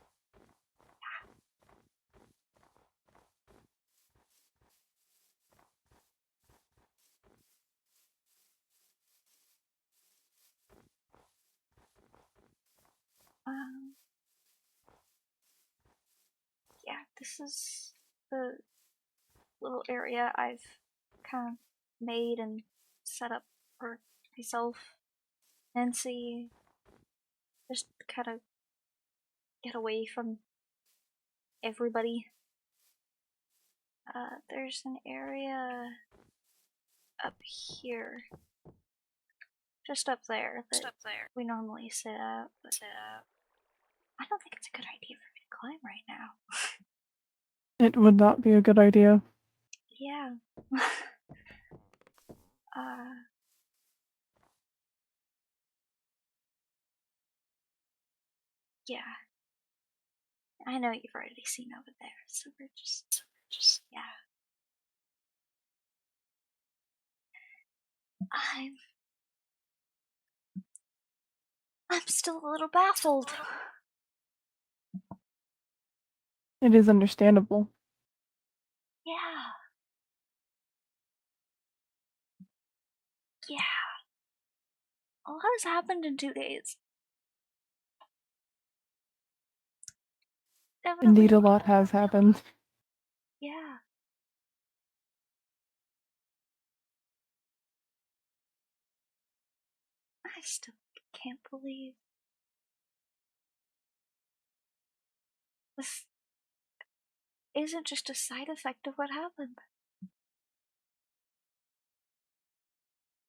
um, yeah, this is the little area I've kind of made and set up for myself. Nancy, just kind of get away from everybody. There's an area up here, just up there, that we normally set up, but I don't think it's a good idea for me to climb right now. It would not be a good idea. Yeah. uh, yeah. I know you've already seen over there, so we're just, yeah. I'm, I'm still a little baffled. It is understandable. Yeah. Yeah. A lot has happened in 2 days. Definitely Indeed, a a lot. lot has happened. Yeah. I still can't believe this isn't just a side effect of what happened.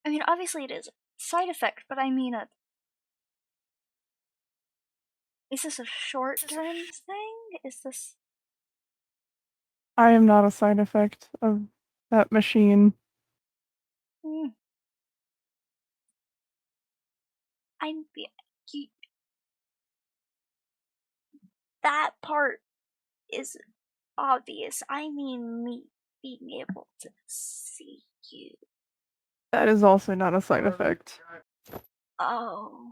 I mean, obviously it is a side effect, but I mean, is this a short-term thing? Is this? I am not a side effect of that machine. Mm, I'm. That part is obvious. I mean, me being able to see you. That is also not a side effect. Oh.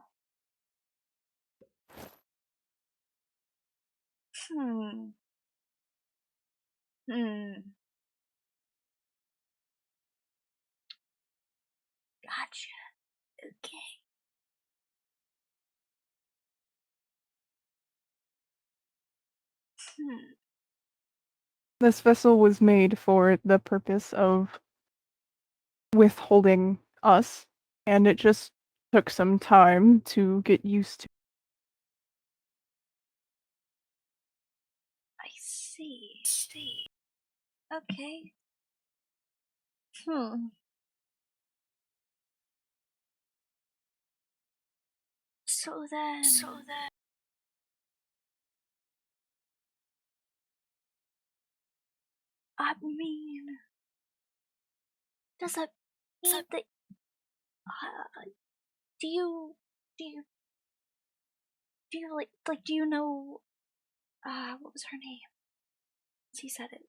Hmm. Hmm. Gotcha. Okay. Hmm. This vessel was made for the purpose of withholding us, and it just took some time to get used to. I see. Okay. Hmm. So then, I mean, does that mean that do you do you do you do you know what was her name? She said it.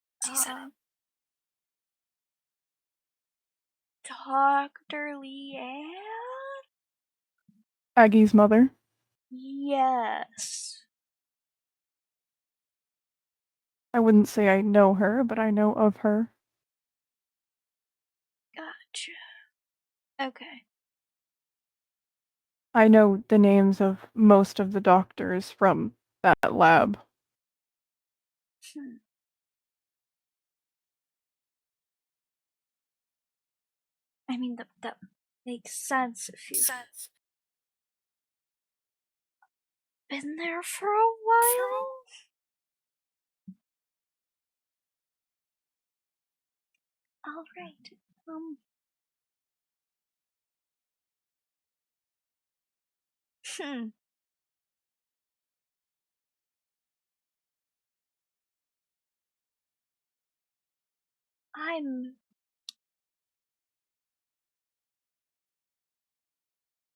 Dr. Leanne? Aggie's mother. Yes. I wouldn't say I know her, but I know of her. Gotcha. Okay. I know the names of most of the doctors from that lab. Hmm. I mean, that makes sense if you've been there for a while. All right. Hmm. I'm.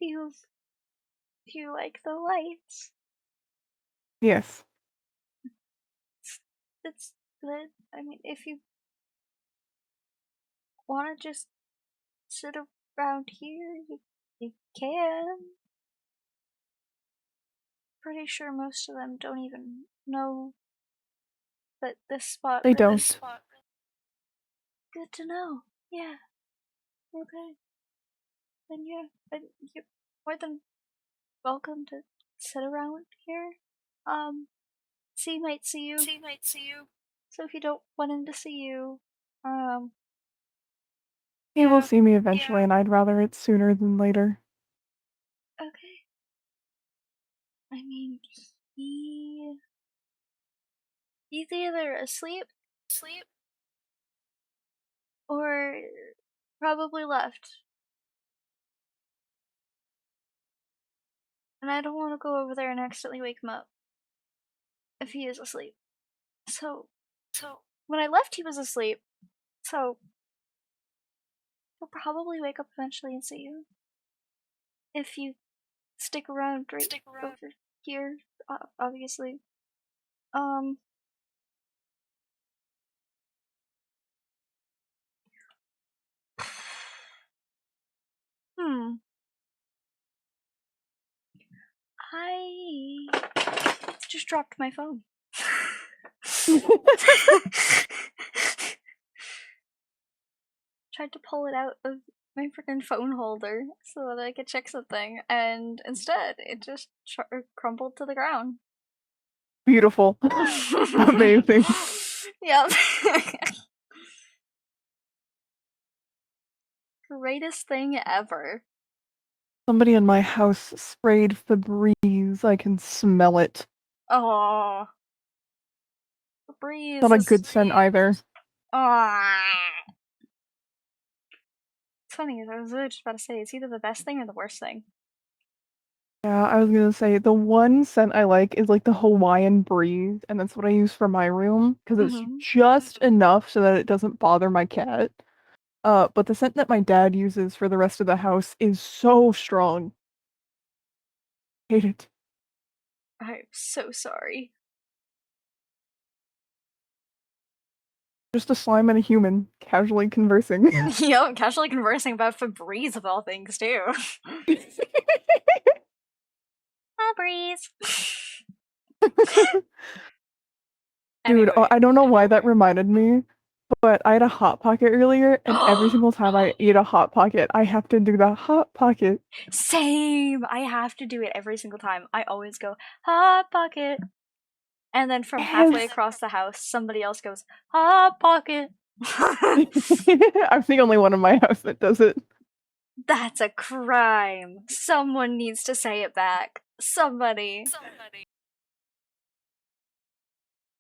You. You like the lights? Yes. It's good. I mean, if you want to just sit around here, you can. Pretty sure most of them don't even know that this spot They really. don't. Good to know. Yeah. Okay. Then yeah, you're more than welcome to sit around here. C might see you. So if you don't want him to see you, He will yeah. see me eventually, and I'd rather it sooner than later. Okay. I mean, he he's either asleep or probably left. And I don't want to go over there and accidentally wake him up if he is asleep. So when I left, he was asleep. So he'll probably wake up eventually and see you if you stick around right over here. Obviously. Um. Hmm. I just dropped my phone. Tried to pull it out of my freaking phone holder so that I could check something, and instead it just crumbled to the ground. Beautiful. Amazing. Yep. Greatest thing ever. Somebody in my house sprayed Febreze. I can smell it. Oh, the breeze Not a is. good scent either. Ah. It's funny, I was really just about to say, it's either the best thing or the worst thing. Yeah, I was gonna say the one scent I like is like the Hawaiian breeze, and that's what I use for my room because it's Mm-hmm. just enough so that it doesn't bother my cat. But the scent that my dad uses for the rest of the house is so strong. Hate it. I'm so sorry. Just a slime and a human casually conversing. Yep, casually conversing about Febreze of all things, too. Febreze! Dude, Anyway. I don't know why that reminded me, but I had a hot pocket earlier, and every single time I eat a hot pocket, I have to do the hot pocket. Same! I have to do it every single time. I always go, Hot Pocket! And then from halfway Yes. across the house, somebody else goes, Hot Pocket! I'm the only one in my house that does it. That's a crime. Someone needs to say it back. Somebody.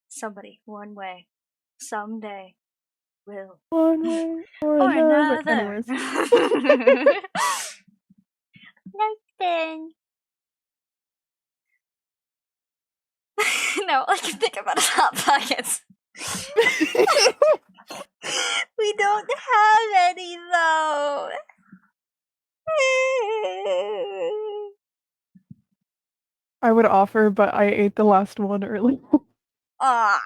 Somebody. One way. Someday. will. One way or Or another. another. Anyways. Nothing. No, I can think about hot pockets. We don't have any though. I would offer, but I ate the last one early. Ah,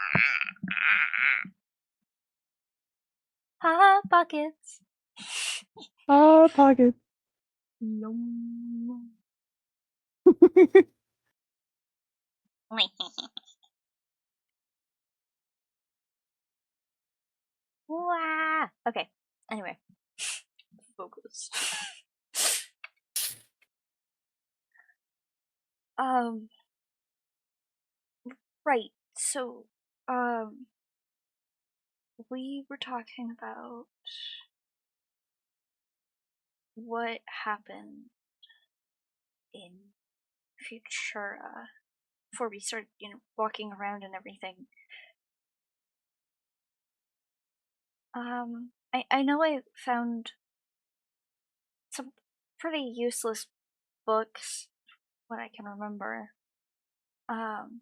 hot pockets. Pocket. Yum. Wah. Okay. Anyway, focus. um. Right. So, we were talking about what happened in Futura before we started, walking around and everything. I know I found some pretty useless books, what I can remember. Um,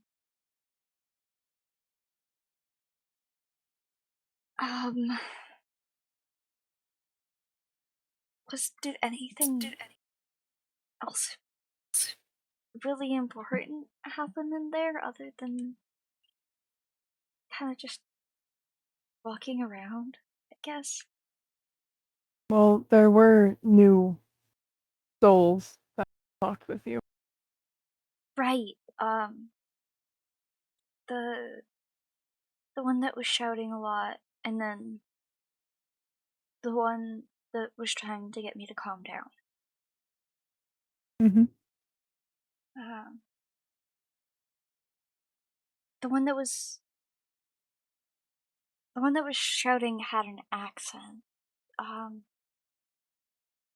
um, did anything else really important happen in there other than kind of just walking around, I guess? Well, there were new souls that talked with you. Right. The the one that was shouting a lot, and then the one that was trying to get me to calm down. Mm-hmm. Um, the one that was the one that was shouting had an accent. Um,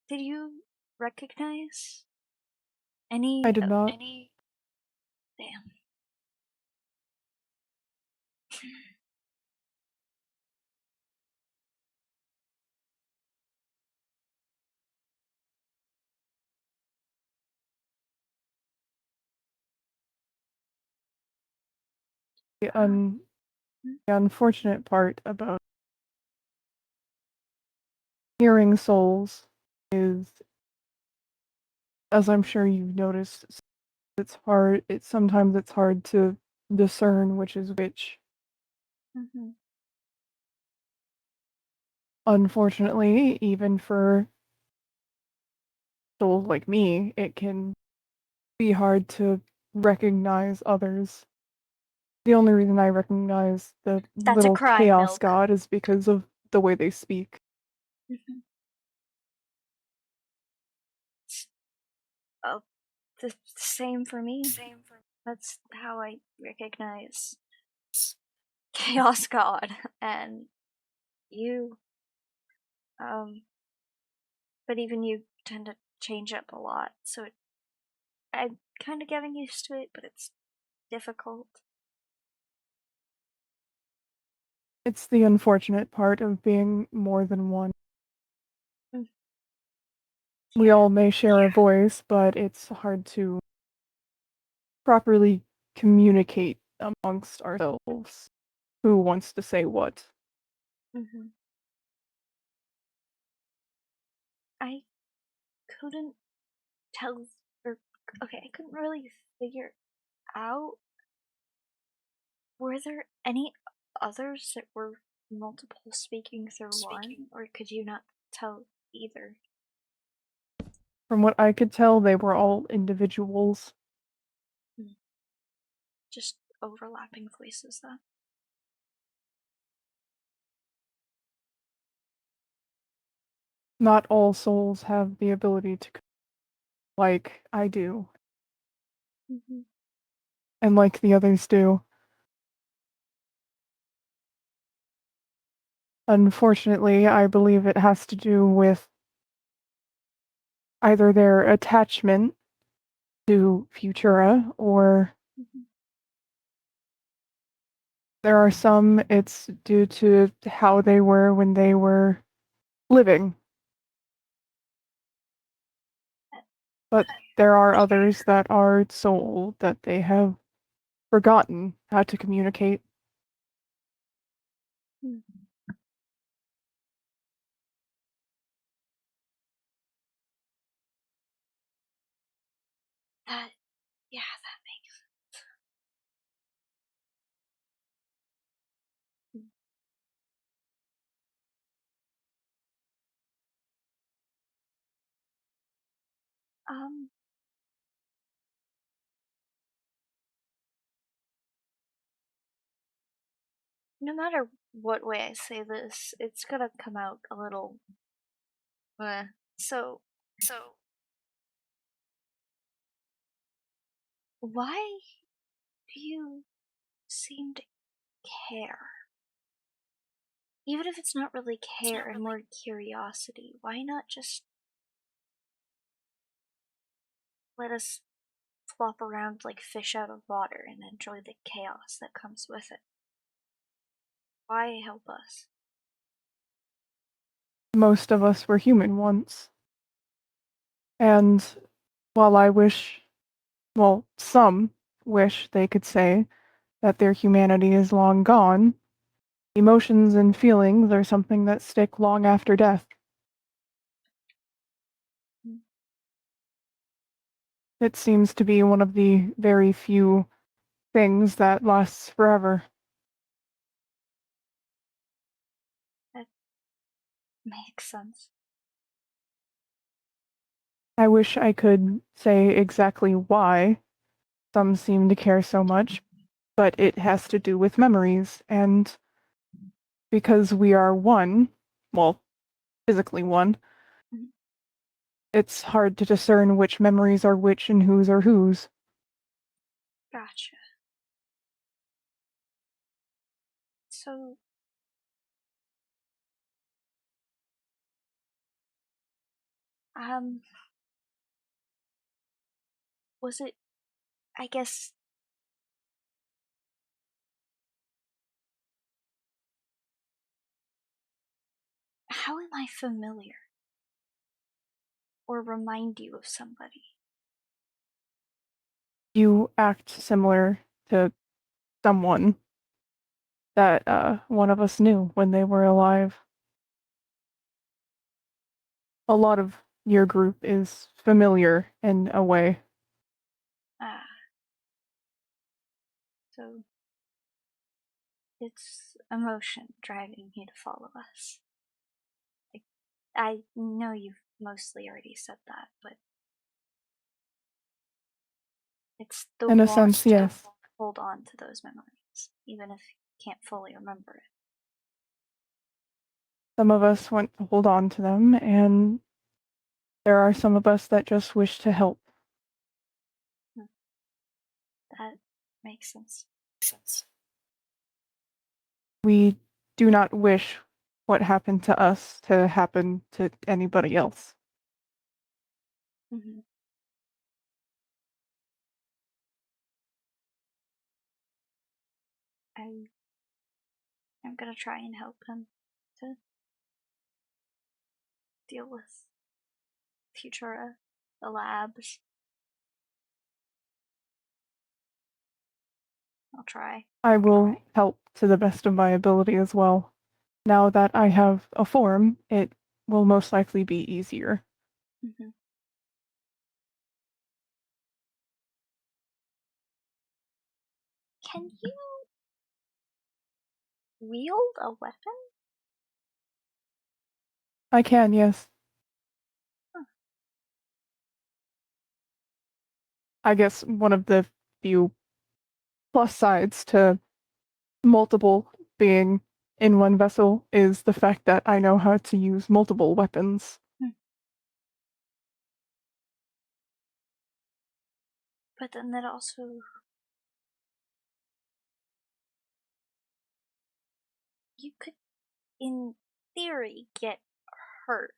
did you recognize I any did not. any? Damn. The, Um, un- the unfortunate part about hearing souls is, as I'm sure you've noticed, it's hard. Sometimes it's hard to discern which is which. mm-hmm. Unfortunately, even for souls like me, it can be hard to recognize others. The only reason I recognize the That's a little cry, chaos Milk. god is because of the way they speak. Mm-hmm. Oh, the same for me. That's how I recognize Chaos God and you. Um, but even you tend to change up a lot, so I'm kind of getting used to it, but it's difficult. It's the unfortunate part of being more than one. Mm. We all may share a voice, but it's hard to properly communicate amongst ourselves who wants to say what. Mm-hmm. I couldn't tell, or okay, I couldn't really figure out. Were there any others that were multiple speaking through one, or could you not tell either? From what I could tell, they were all individuals. Hmm. Just overlapping voices, then. Not all souls have the ability to like I do, Mm-hmm. and like the others do. Unfortunately, I believe it has to do with either their attachment to Futura or Mm-hmm. There are some it's due to how they were when they were living, but there are others that are so old that they have forgotten how to communicate. Hmm. That, yeah, that makes sense. Um, no matter what way I say this, it's gonna come out a little. Uh, so, why do you seem to care? Even if it's not really care and more curiosity, why not just let us flop around like fish out of water and enjoy the chaos that comes with it? Why help us? Most of us were human once, and while I wish, well, some wish they could say that their humanity is long gone, emotions and feelings are something that stick long after death. Hmm. It seems to be one of the very few things that lasts forever. That makes sense. I wish I could say exactly why some seem to care so much, but it has to do with memories, and because we are one, well, physically one, Mhm. it's hard to discern which memories are which and whose are whose. Gotcha. So, um, was it, I guess, how am I familiar? Or remind you of somebody? You act similar to someone that one of us knew when they were alive. A lot of your group is familiar in a way. Ah, so it's emotion driving you to follow us. I, I know you've mostly already said that, but it's the In a want sense, to yes. hold on to those memories, even if you can't fully remember it. Some of us want to hold on to them, and there are some of us that just wish to help. Hmm, that makes sense. We do not wish what happened to us to happen to anybody else. Hmm. I, I'm gonna try and help him to deal with Futura, the labs. I'll try. I will help to the best of my ability as well. Now that I have a form, it will most likely be easier. Hmm. Can you wield a weapon? I can, yes. Huh. I guess one of the few plus sides to multiple being in one vessel is the fact that I know how to use multiple weapons. Hmm. But then that also, you could, in theory, get hurt.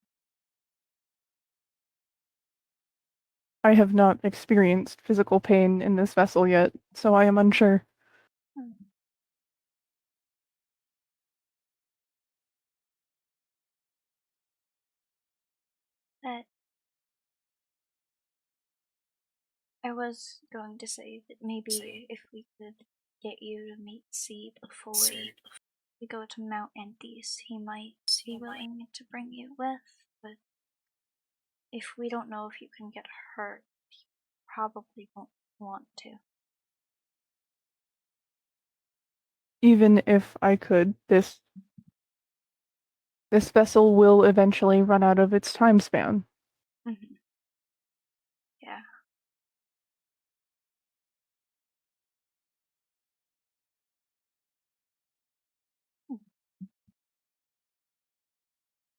I have not experienced physical pain in this vessel yet, so I am unsure. Hmm. That I was going to say that maybe if we could get you to meet C before we go to Mount Andes, he might be willing to bring you with, but if we don't know if you can get hurt, he probably won't want to. Even if I could, this vessel will eventually run out of its time span. Mm-hmm. Yeah.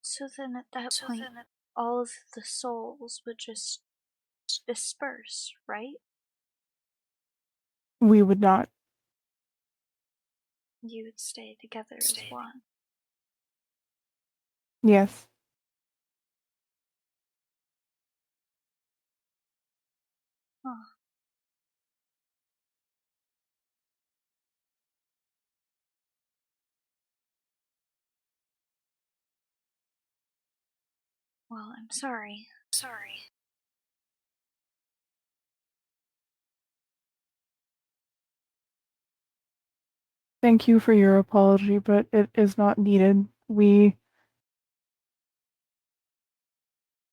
So then at that point, all of the souls would just disperse, right? We would not. You would stay together as one. Yes. Oh, well, I'm sorry. Thank you for your apology, but it is not needed.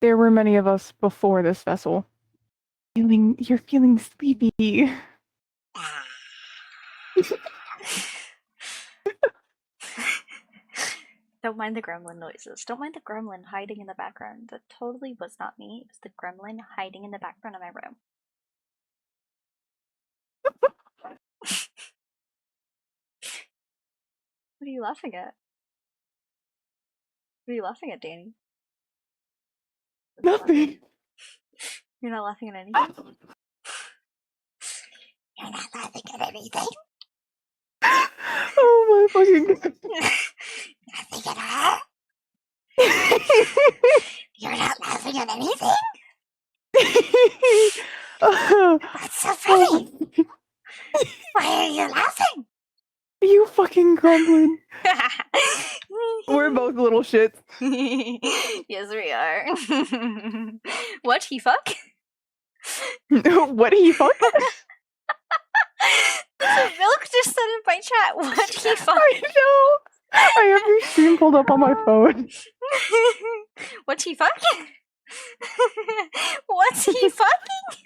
There were many of us before this vessel. You're feeling sleepy. Don't mind the gremlin noises. Don't mind the gremlin hiding in the background. That totally was not me. It was the gremlin hiding in the background of my room. What are you laughing at? What are you laughing at, Danny? Nothing. You're not laughing at anything? You're not laughing at anything? Oh my fucking god. Nothing at all? You're not laughing at anything? That's so funny! Why are you laughing? You fucking gremlin. We're both little shits. Yes, we are. What, he fuck? What he fuck? Milk just said in my chat, what he fuck? I know. I have your stream pulled up on my phone. What's he fucking? What's he fucking?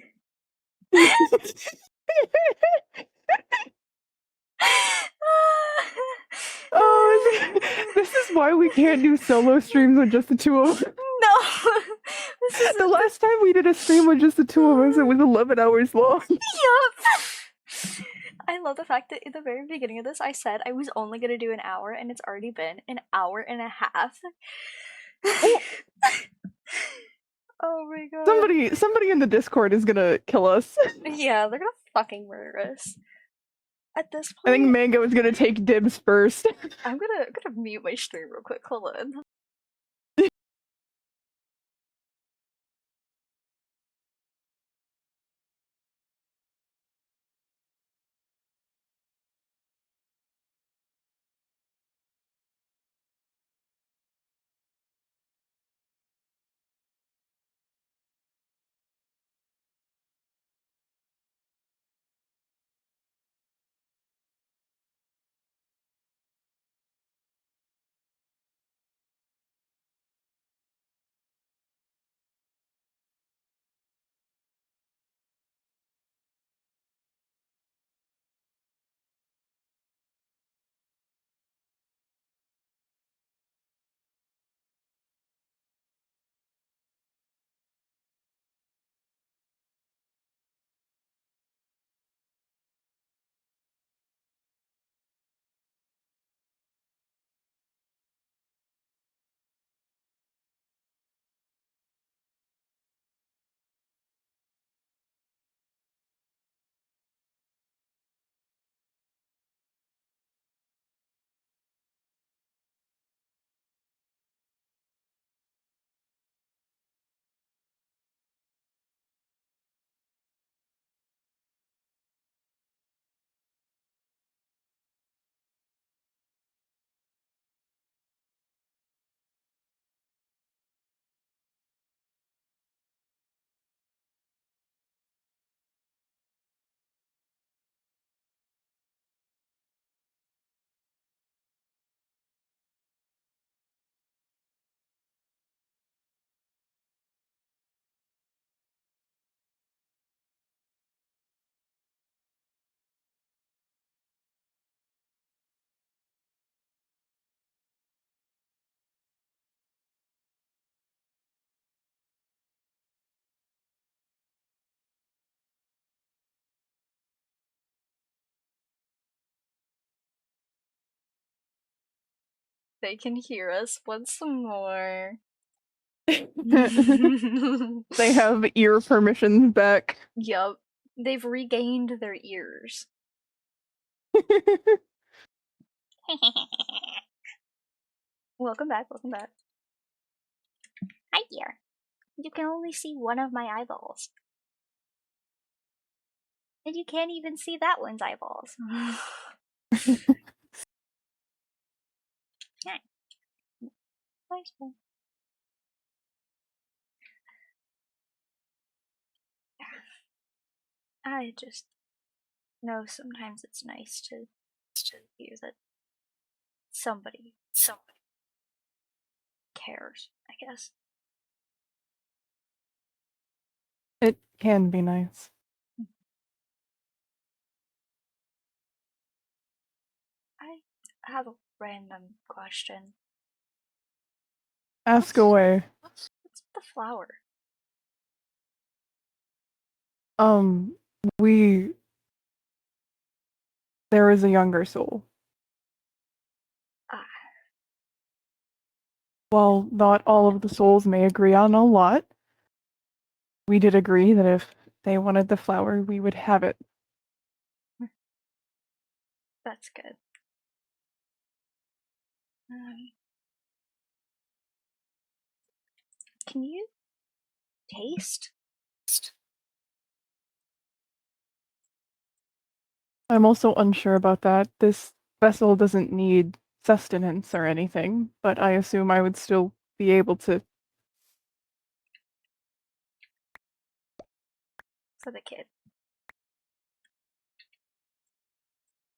Oh, this is why we can't do solo streams with just the two of us. No, this is The last time we did a stream with just the two of us, it was 11 hours long. Yup. I love the fact that in the very beginning of this, I said I was only gonna do an hour, and it's already been an hour and a half. Oh my god. Somebody in the Discord is gonna kill us. Yeah, they're gonna fucking murder us. At this I think point, Mango is gonna take dibs first. I'm gonna mute my stream real quick. Hold on. they can hear us once more. They have ear permissions back. Yup. They've regained their ears. Welcome back, welcome back. Hi dear. You can only see one of my eyeballs. And you can't even see that one's eyeballs. Yeah. Nice one. I just know sometimes it's nice to hear that somebody cares, I guess. It can be nice. I have a random question. Ask away. What's the flower? We there is a younger soul. Ah, While not all of the souls may agree on a lot, we did agree that if they wanted the flower, we would have it. that's good. Can you taste? I'm also unsure about that. This vessel doesn't need sustenance or anything, but I assume I would still be able to. For the kid.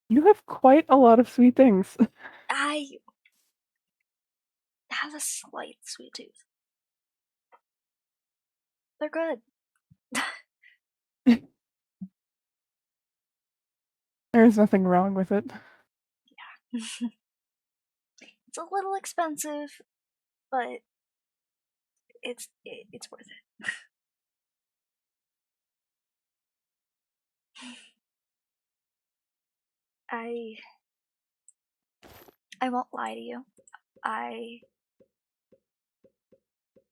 You have quite a lot of sweet things. I have a slight sweet tooth. They're good. There's nothing wrong with it. Yeah. It's a little expensive, but it's worth it. I won't lie to you.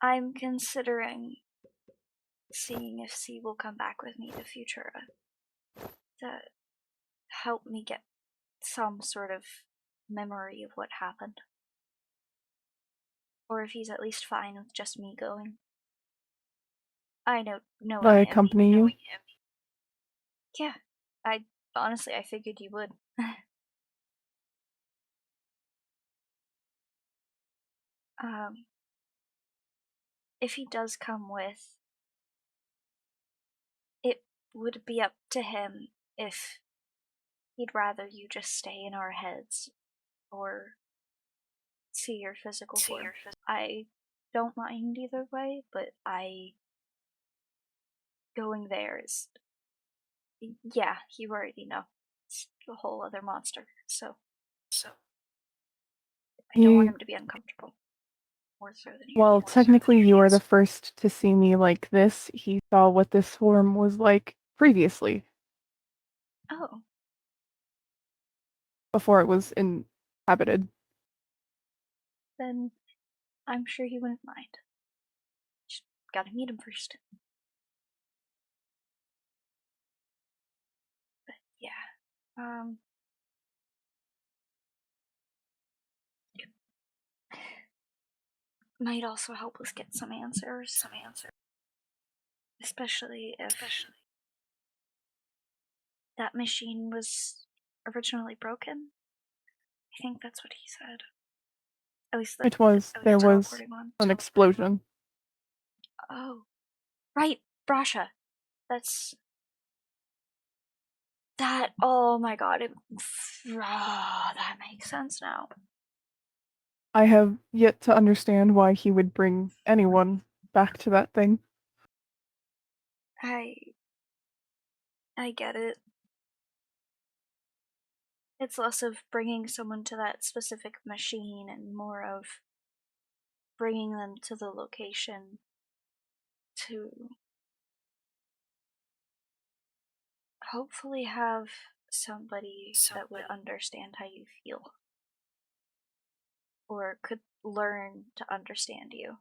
I'm considering seeing if C will come back with me to Futura to help me get some sort of memory of what happened. Or if he's at least fine with just me going. I know Would I knowing him. accompany you? Yeah. I figured you would. If he does come with, it would be up to him if he'd rather you just stay in our heads or see your physical form. I don't mind either way, but going there is, yeah, you already know. It's a whole other monster, so I don't want him to be uncomfortable. More so than you. Well, technically, you are the first to see me like this. He saw what this form was like previously, Oh, before it was inhabited. then I'm sure he wouldn't mind. Just gotta meet him first. But yeah, might also help us get some answers. Especially if that machine was originally broken. I think that's what he said. At least It was. the There was teleporting one. an explosion. Oh, right, Brasha. That's that. Oh my god, that makes sense now. I have yet to understand why he would bring anyone back to that thing. I get it. It's less of bringing someone to that specific machine and more of bringing them to the location to hopefully have somebody that would understand how you feel. or could learn to understand you,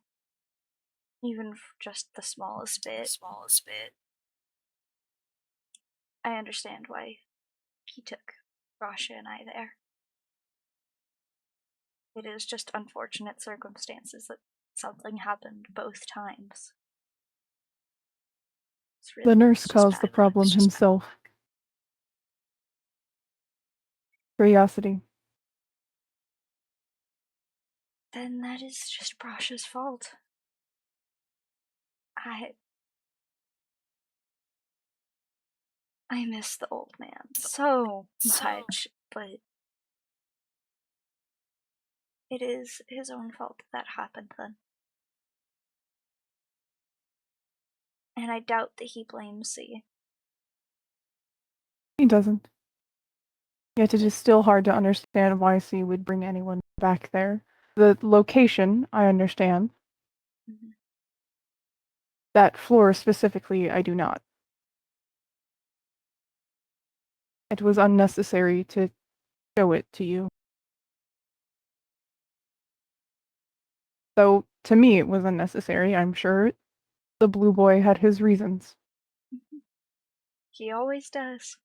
even for just the smallest bit. I understand why he took Rasha and I there. It is just unfortunate circumstances that something happened both times. The nurse It's just caused the bad luck. problem himself. Curiosity. Then that is just Brasha's fault. I miss the old man so much, but it is his own fault that happened then. And I doubt that he blames C. He doesn't. Yet it is still hard to understand why C would bring anyone back there. The location, I understand. Mm-hmm. That floor specifically, I do not. It was unnecessary to show it to you. Though, to me, it was unnecessary, I'm sure. The blue boy had his reasons. He always does.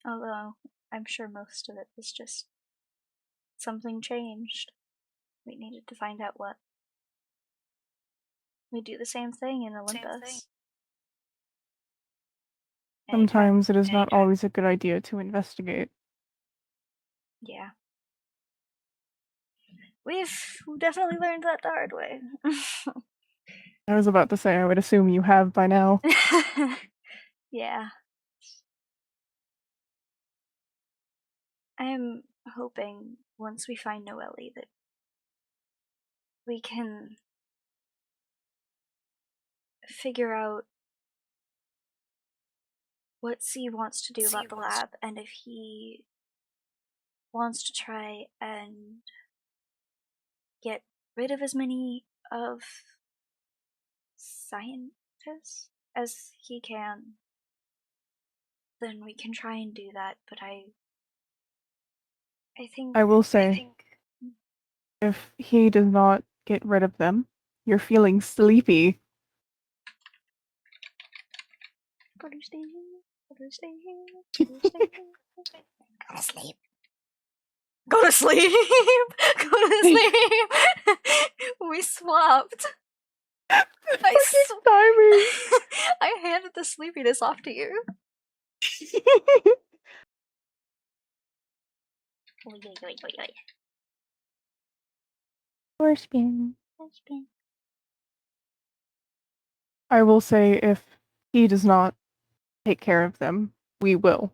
Although, I'm sure most of it was just something changed. We needed to find out what. We do the same thing in Olympus. Sometimes it is not always a good idea to investigate. Yeah. We've definitely learned that the hard way. I was about to say, I would assume you have by now. Yeah. I am hoping once we find Noelle that we can figure out what C wants to do about the lab, and if he wants to try and get rid of as many of scientists as he can, then we can try and do that. But I think I will say, if he does not get rid of them, you're feeling sleepy. go to sleep, go to sleep, go to sleep, go to sleep. Go to sleep! Go to sleep! We swapped. Timing. I handed the sleepiness off to you. Or spin. I will say, if he does not take care of them, we will.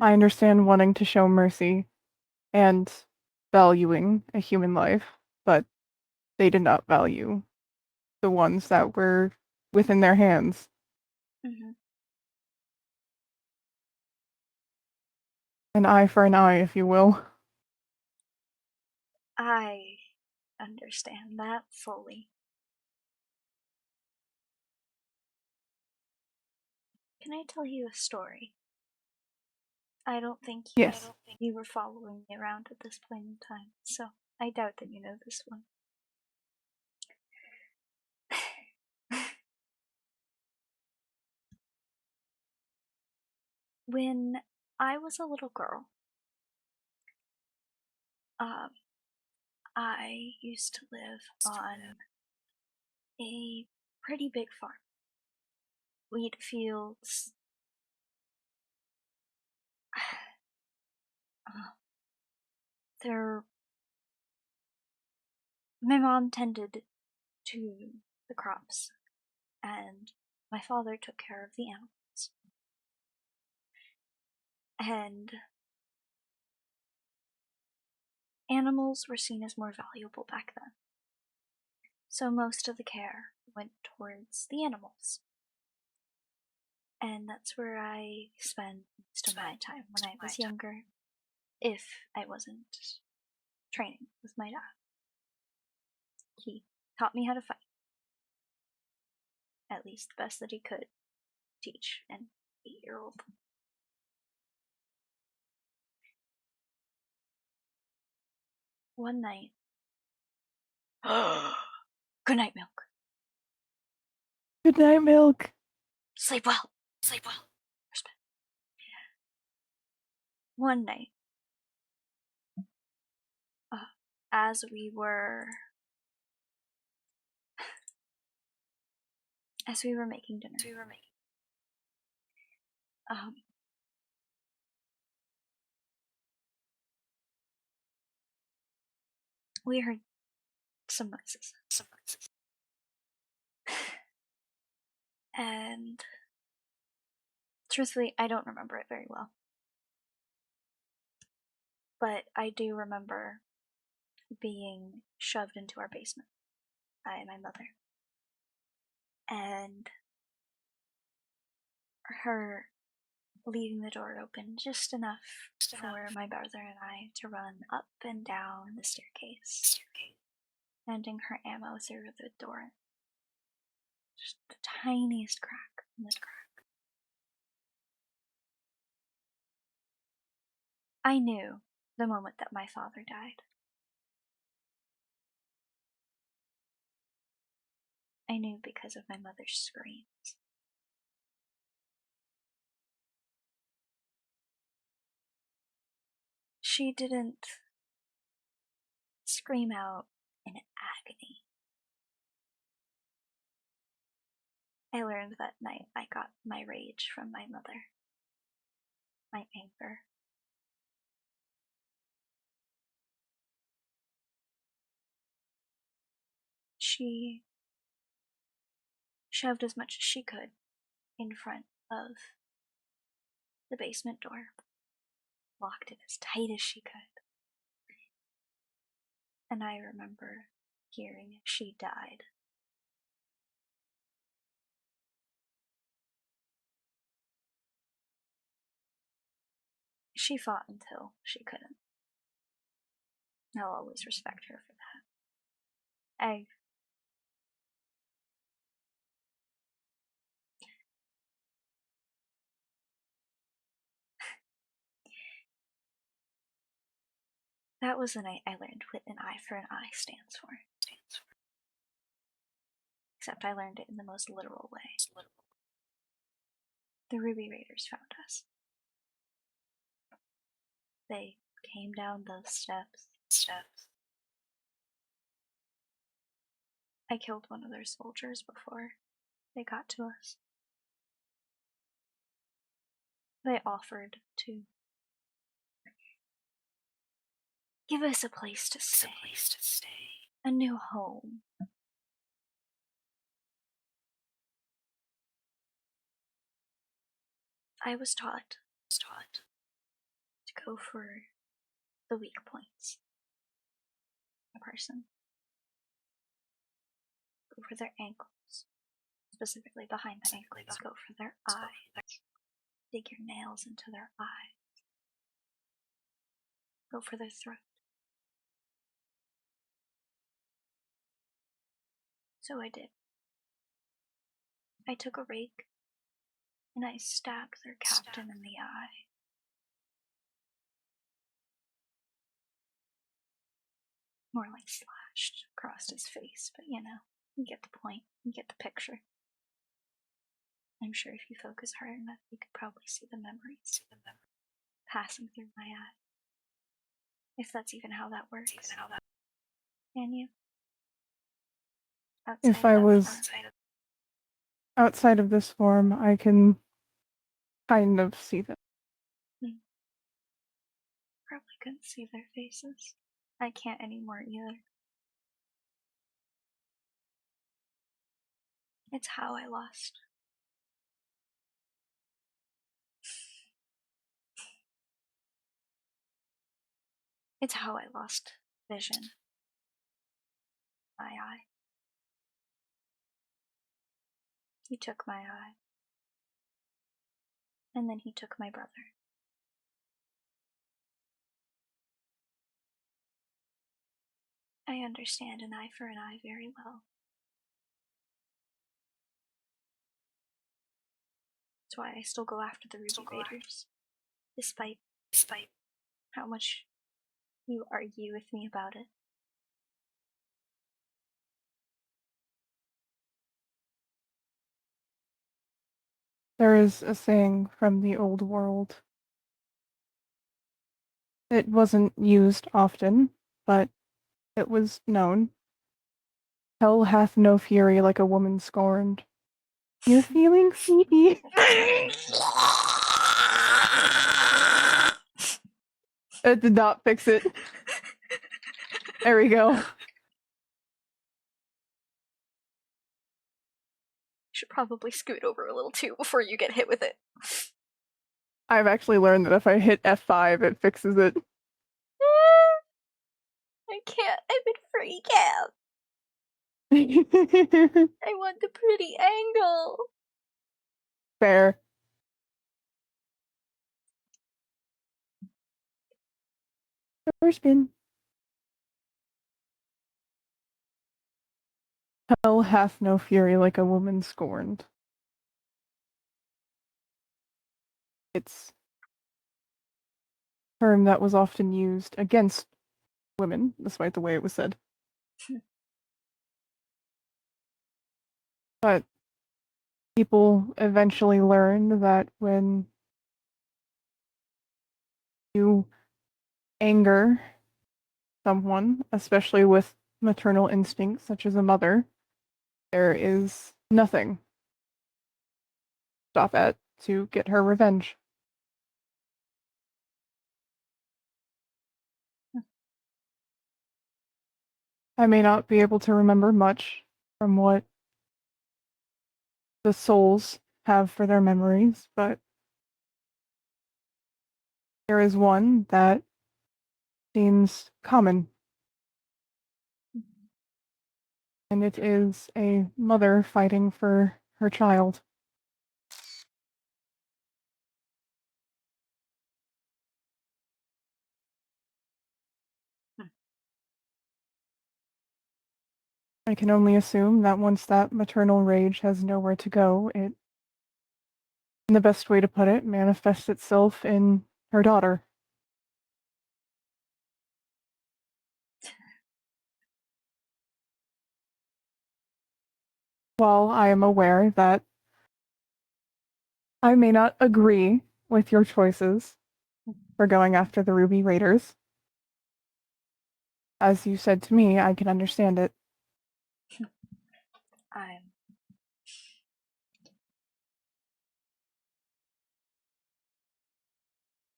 I understand wanting to show mercy and valuing a human life, but they did not value the ones that were within their hands. Mm-hmm. An eye for an eye, if you will. I understand that fully. Can I tell you a story? I don't think Yes. you were following me around at this point in time, so I doubt that you know this one. When I was a little girl, I used to live on a pretty big farm. Wheat fields. There. My mom tended to the crops, and my father took care of the animals. And animals were seen as more valuable back then. So most of the care went towards the animals. And that's where I spent most of my time when I was younger, if I wasn't training with my dad. He taught me how to fight. At least the best that he could teach an 8-year-old. one night. Good night, Milk. Good night, Milk. Sleep well. Sleep well. One night, as we were making dinner, we heard some noises. And truthfully, I don't remember it very well. But I do remember being shoved into our basement by my mother. And her leaving the door open just enough for my brother and I to run up and down the staircase, sending her ammo through the door. Just the tiniest crack in the crack. I knew the moment that my father died. I knew because of my mother's screams. She didn't scream out in agony. I learned that night I got my rage from my mother. My anger. She shoved as much as she could in front of the basement door, locked it as tight as she could. And I remember hearing she died. She fought until she couldn't. I'll always respect her for that. That was the night I learned what an eye for an eye stands for. Except I learned it in the most literal way. The Ruby Raiders found us. They came down those steps. I killed one of their soldiers before they got to us. They offered to give us a place to stay. A new home. I was taught to go for the weak points of a person. Go for their ankles, specifically behind the ankles. Go for their eyes. Dig your nails into their eyes. Go for their throat. So I did. I took a rake and I stabbed their captain in the eye. More like slashed across his face, but you know, you get the point, you get the picture. I'm sure if you focus hard enough, you could probably see the memories passing through my eye. If that's even how that works. Can you? If I was outside of this form, I can kind of see them. Probably couldn't see their faces. I can't anymore either. It's how I lost. It's how I lost vision. My eye. He took my eye. And then he took my brother. I understand an eye for an eye very well. That's why I still go after the Ruby Raiders. Despite how much You argue with me about it. There is a saying from the old world. It wasn't used often, but it was known. Hell hath no fury like a woman scorned. You're feeling sleepy. It did not fix it. There we go. Should probably scoot over a little too before you get hit with it. I've actually learned that if I hit F5, it fixes it. I can't. I'm in free cam. I want the pretty angle. Fair. Door spin. Hell hath no fury like a woman scorned. It's a term that was often used against women, despite the way it was said. But people eventually learned that when you anger someone, especially with maternal instincts such as a mother, there is nothing to stop at to get her revenge. I may not be able to remember much from what the souls have for their memories, but there is one that seems common, and it is a mother fighting for her child. I can only assume that once that maternal rage has nowhere to go, it, in the best way to put it, manifests itself in her daughter. While I am aware that I may not agree with your choices for going after the Ruby Raiders, as you said to me, I can understand it. I'm.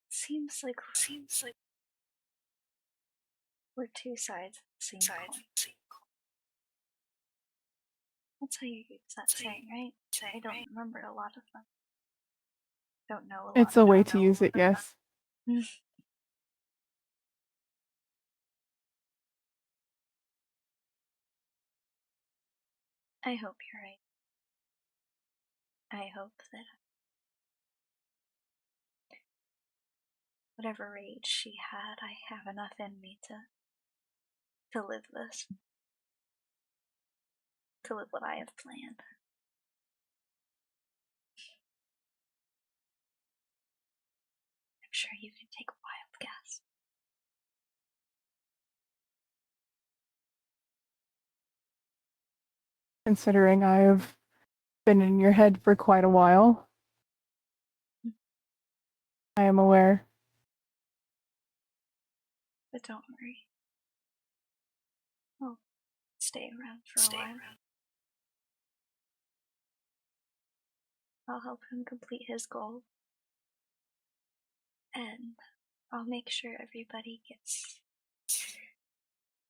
Seems like we're two sides of the same coin. That's how you use that saying, right? I don't remember a lot of them. Don't know a lot It's a way about to use it, yes. them. I hope you're right. I hope that whatever rage she had, I have enough in me to live this. To live what I have planned. I'm sure you can take a wild guess. Considering I have been in your head for quite a while, I am aware. But don't worry. I'll stay around for a while. I'll help him complete his goal. And I'll make sure everybody gets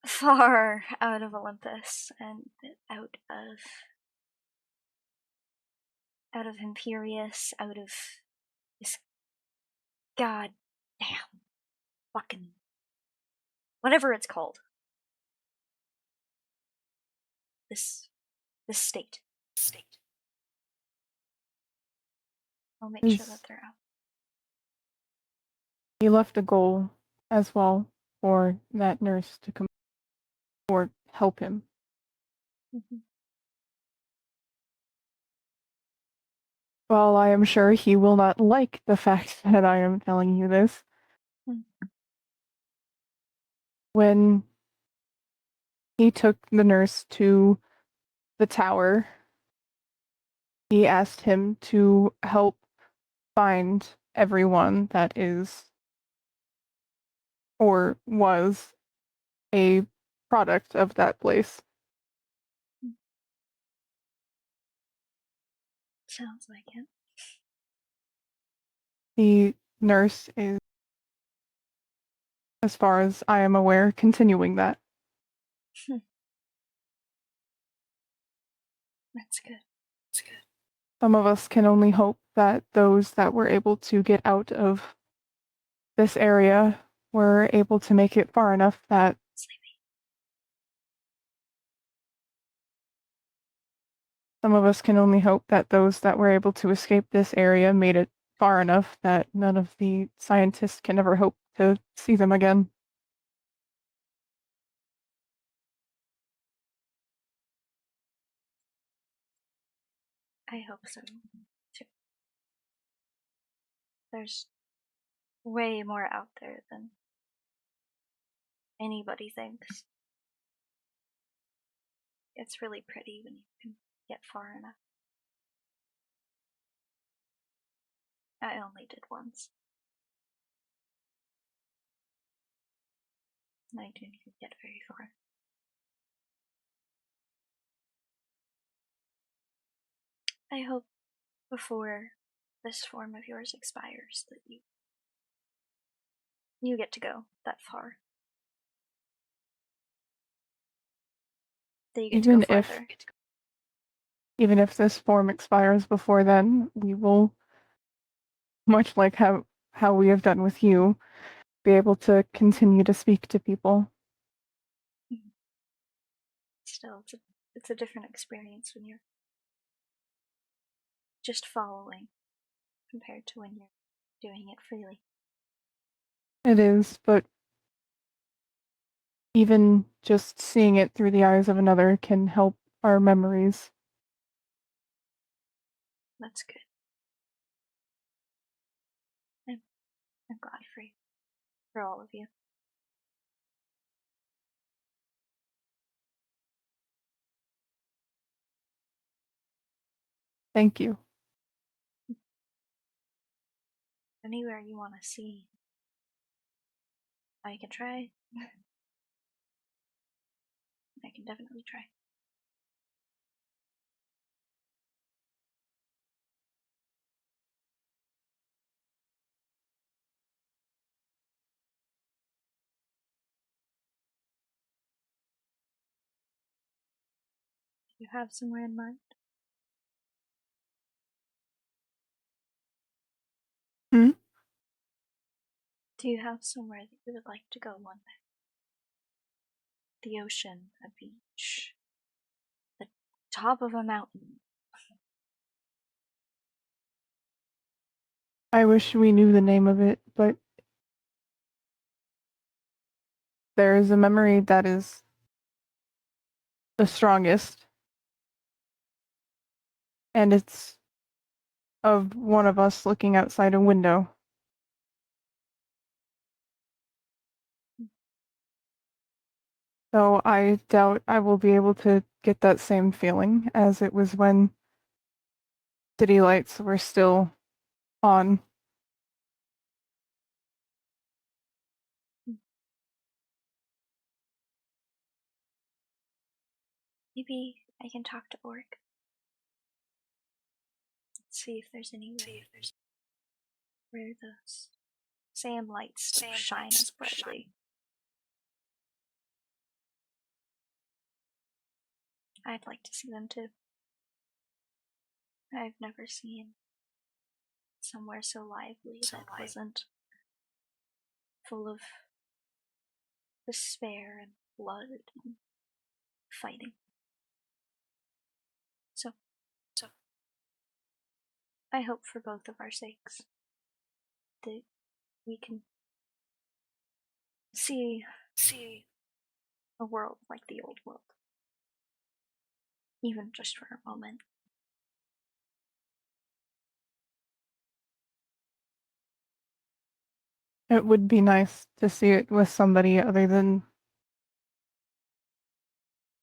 far out of Olympus and out of Imperius, out of this goddamn fucking whatever it's called. This state. I'll make sure that they're out. He left a goal as well for that nurse to come or help him. While I am sure he will not like the fact that I am telling you this, When he took the nurse to the tower, he asked him to help find everyone that is or was a product of that place. Sounds like it. The nurse is, as far as I am aware, continuing that. That's good. Some of us can only hope that those that were able to get out of this area were able to make it far enough that some of us can only hope that those that were able to escape this area made it far enough that none of the scientists can ever hope to see them again. I hope so, too. There's way more out there than anybody thinks. It's really pretty when you can get far enough. I only did once. And I didn't even get very far. I hope before this form of yours expires that you get to go that far. That you get to go Even if farther. even if this form expires before then, we will, much like how we have done with you, be able to continue to speak to people. Still, it's a different experience when you're just following compared to when you're doing it freely. It is, but even just seeing it through the eyes of another can help our memories. That's good. I'm glad for all of you. Thank you. Anywhere you want to see, I can try. I can definitely try. Do you have somewhere in mind? Hmm? Do you have somewhere that you would like to go one day? The ocean, a beach, the top of a mountain. I wish we knew the name of it, but there is a memory that is the strongest, and it's of one of us looking outside a window. So I doubt I will be able to get that same feeling as it was when city lights were still on. Maybe I can talk to Orc. See if there's any way where those sand lights don't shine as brightly. I'd like to see them too. I've never seen somewhere so lively that wasn't full of despair and blood and fighting. So I hope for both of our sakes that we can see a world like the old world, even just for a moment. It would be nice to see it with somebody other than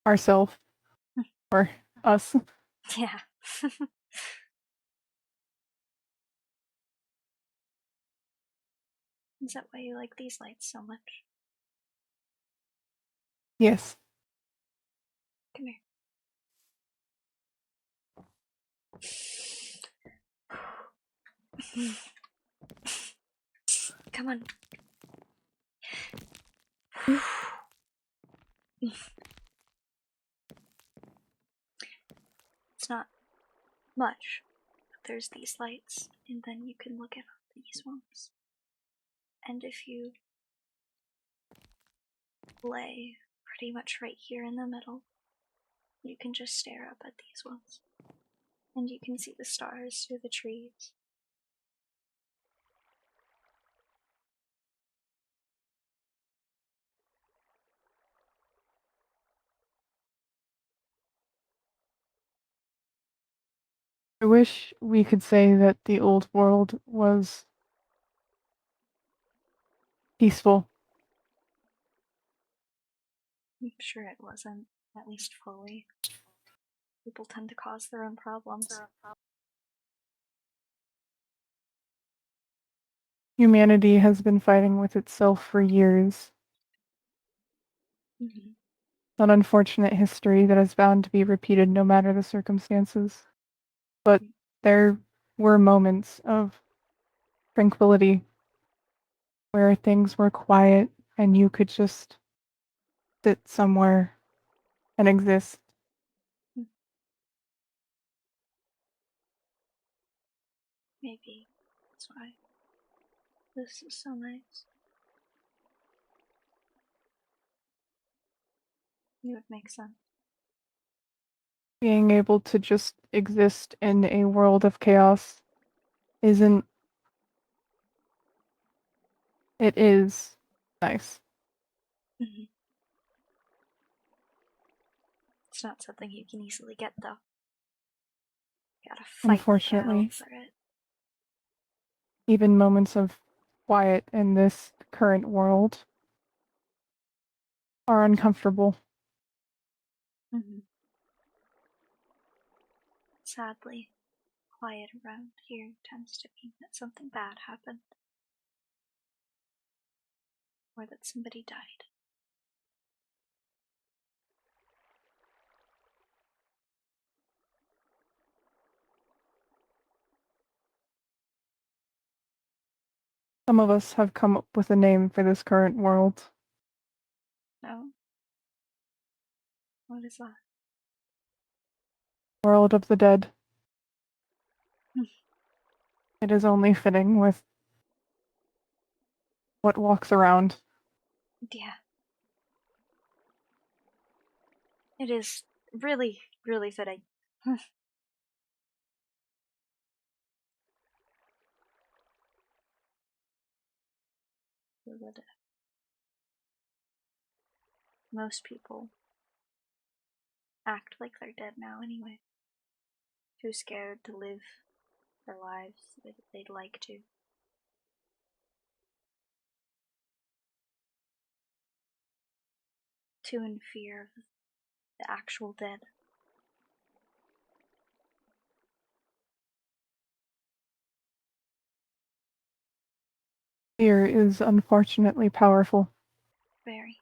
ourself or us. Yeah. Is that why you like these lights so much? Yes. Come here. Come on. It's not much, but there's these lights, and then you can look at these ones. And if you lay pretty much right here in the middle, you can just stare up at these ones. And you can see the stars through the trees. I wish we could say that the old world was peaceful. I'm sure it wasn't, at least fully. People tend to cause their own problems. Humanity has been fighting with itself for years. Mm-hmm. An unfortunate history that is bound to be repeated no matter the circumstances. But there were moments of tranquility where things were quiet and you could just sit somewhere and exist. Maybe that's why this is so nice. It would make sense. Being able to just exist in a world of chaos isn't. It is nice. Mm-hmm. It's not something you can easily get, though. You gotta fight like hell Unfortunately, for it. even moments of quiet in this current world are uncomfortable. Mm-hmm. Sadly, quiet around here tends to mean that something bad happened, or that somebody died. Some of us have come up with a name for this current world. No? What is that? World of the dead. It is only fitting with what walks around. Yeah. It is really, really fitting. Most people act like they're dead now anyway. Too scared to live their lives that they'd like to. Too in fear of the actual dead. Fear is unfortunately powerful. Very.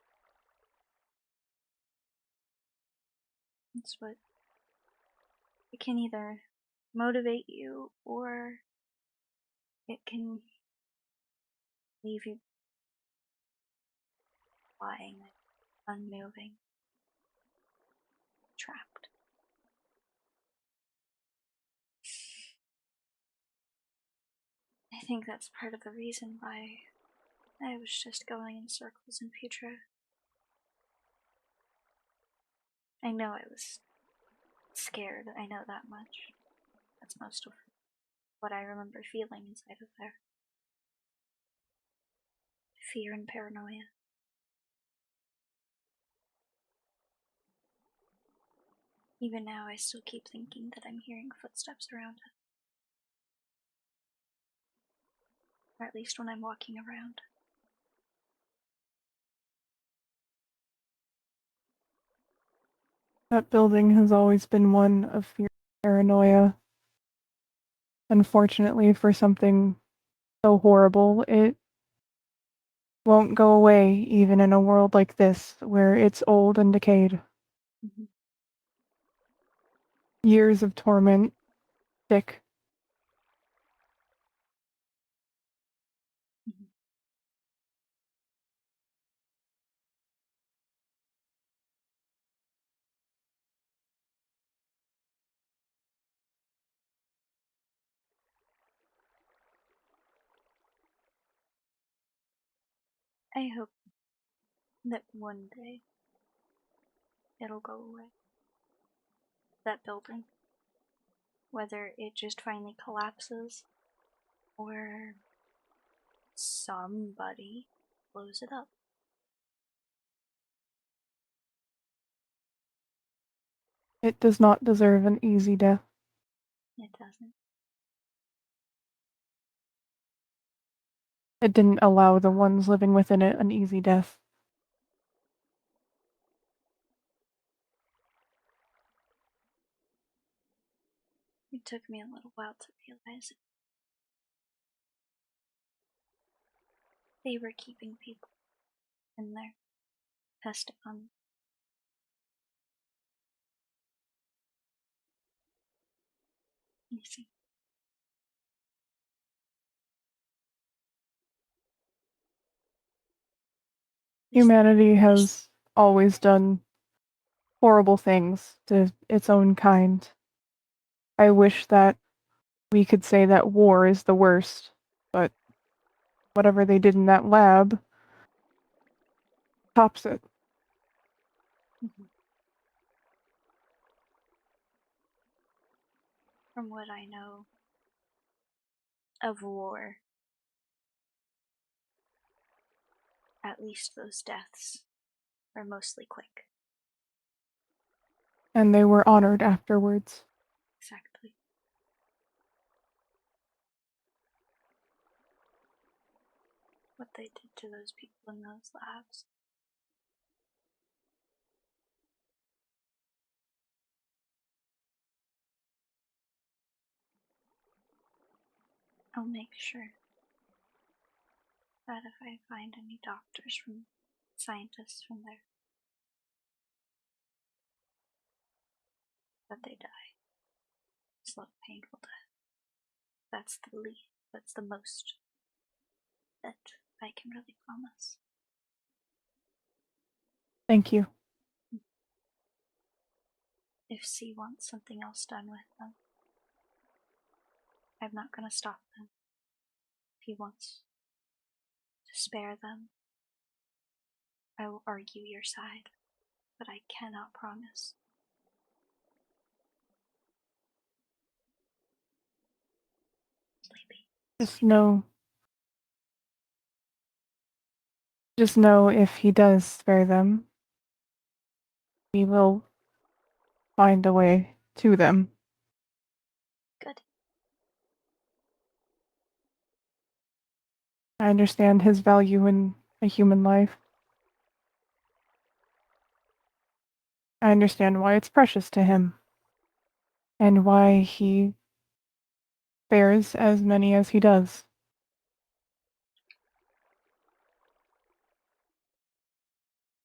It's what it can either motivate you or it can leave you lying, unmoving, trapped. I think that's part of the reason why I was just going in circles in Putra. I know I was scared, I know that much. That's most of what I remember feeling inside of there. Fear and paranoia. Even now, I still keep thinking that I'm hearing footsteps around us. Or at least when I'm walking around. That building has always been one of fear and paranoia. Unfortunately, for something so horrible, it won't go away even in a world like this, where it's old and decayed. Mm-hmm. Years of torment, sick. Mm-hmm. I hope that one day it'll go away. That building. Whether it just finally collapses or somebody blows it up. It does not deserve an easy death. It doesn't. It didn't allow the ones living within it an easy death. It took me a little while to realize it. They were keeping people in there, testing on them. You see. This Humanity this has always done horrible things to its own kind. I wish that we could say that war is the worst, but whatever they did in that lab tops it. Mhm. From what I know of war, at least those deaths are mostly quick. And they were honored afterwards. Exactly. What they did to those people in those labs. I'll make sure that if I find any doctors from scientists from there, that they die. Slow, painful death. That's the least. That's the most that I can really promise. Thank you. If C wants something else done with them, I'm not gonna stop them. If he wants to spare them, I will argue your side, but I cannot promise. Sleepy. Just know Just know if he does spare them, we will find a way to them. Good. I understand his value in a human life. I understand why it's precious to him, and why he spares as many as he does.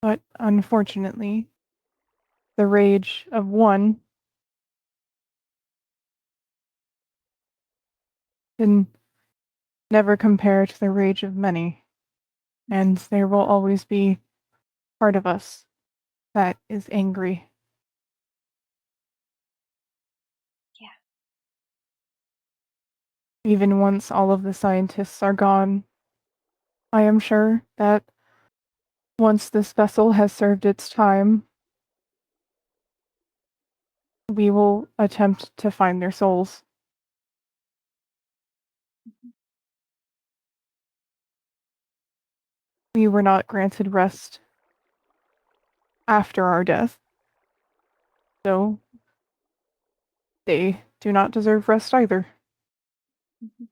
But unfortunately, the rage of one can never compare to the rage of many, and there will always be part of us that is angry. Yeah. Even once all of the scientists are gone, I am sure that once this vessel has served its time, we will attempt to find their souls. Mm-hmm. We were not granted rest after our death, so they do not deserve rest either. Mm-hmm.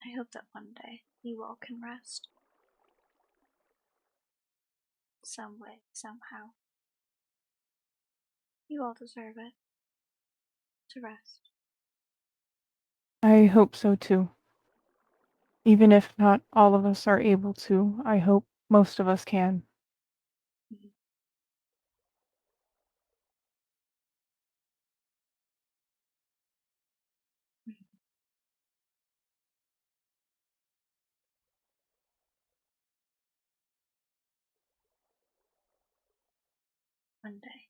I hope that one day you all can rest. Some way, somehow. You all deserve it. To rest. I hope so too. Even if not all of us are able to, I hope most of us can. Mm-hmm. One day.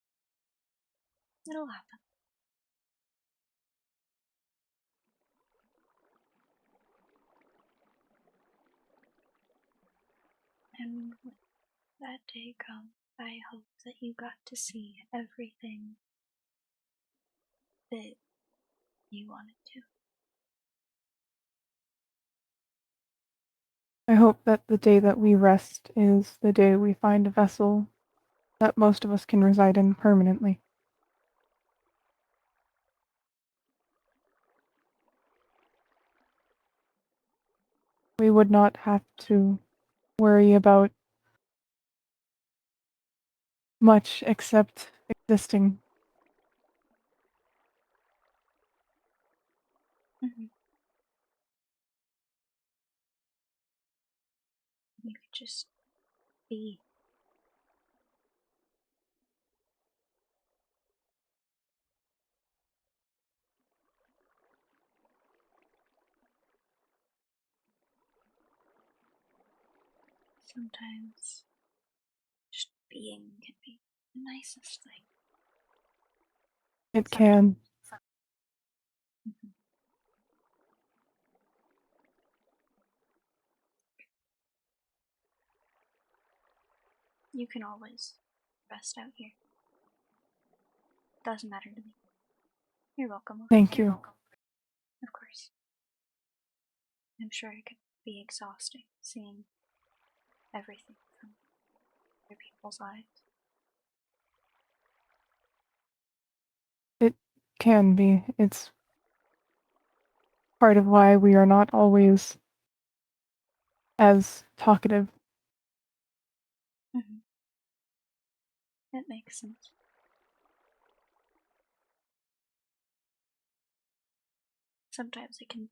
It'll happen. And when that day comes, I hope that you got to see everything that you wanted to. I hope that the day that we rest is the day we find a vessel that most of us can reside in permanently. We would not have to worry about much except existing. Mm-hmm. You could just be. Sometimes just being can be the nicest thing. It can. Mm-hmm. You can always rest out here. Doesn't matter to me. You're welcome. Thank you. Of course. I'm sure it could be exhausting seeing everything from other people's eyes. It can be. It's part of why we are not always as talkative. Mm-hmm. That makes sense. Sometimes it can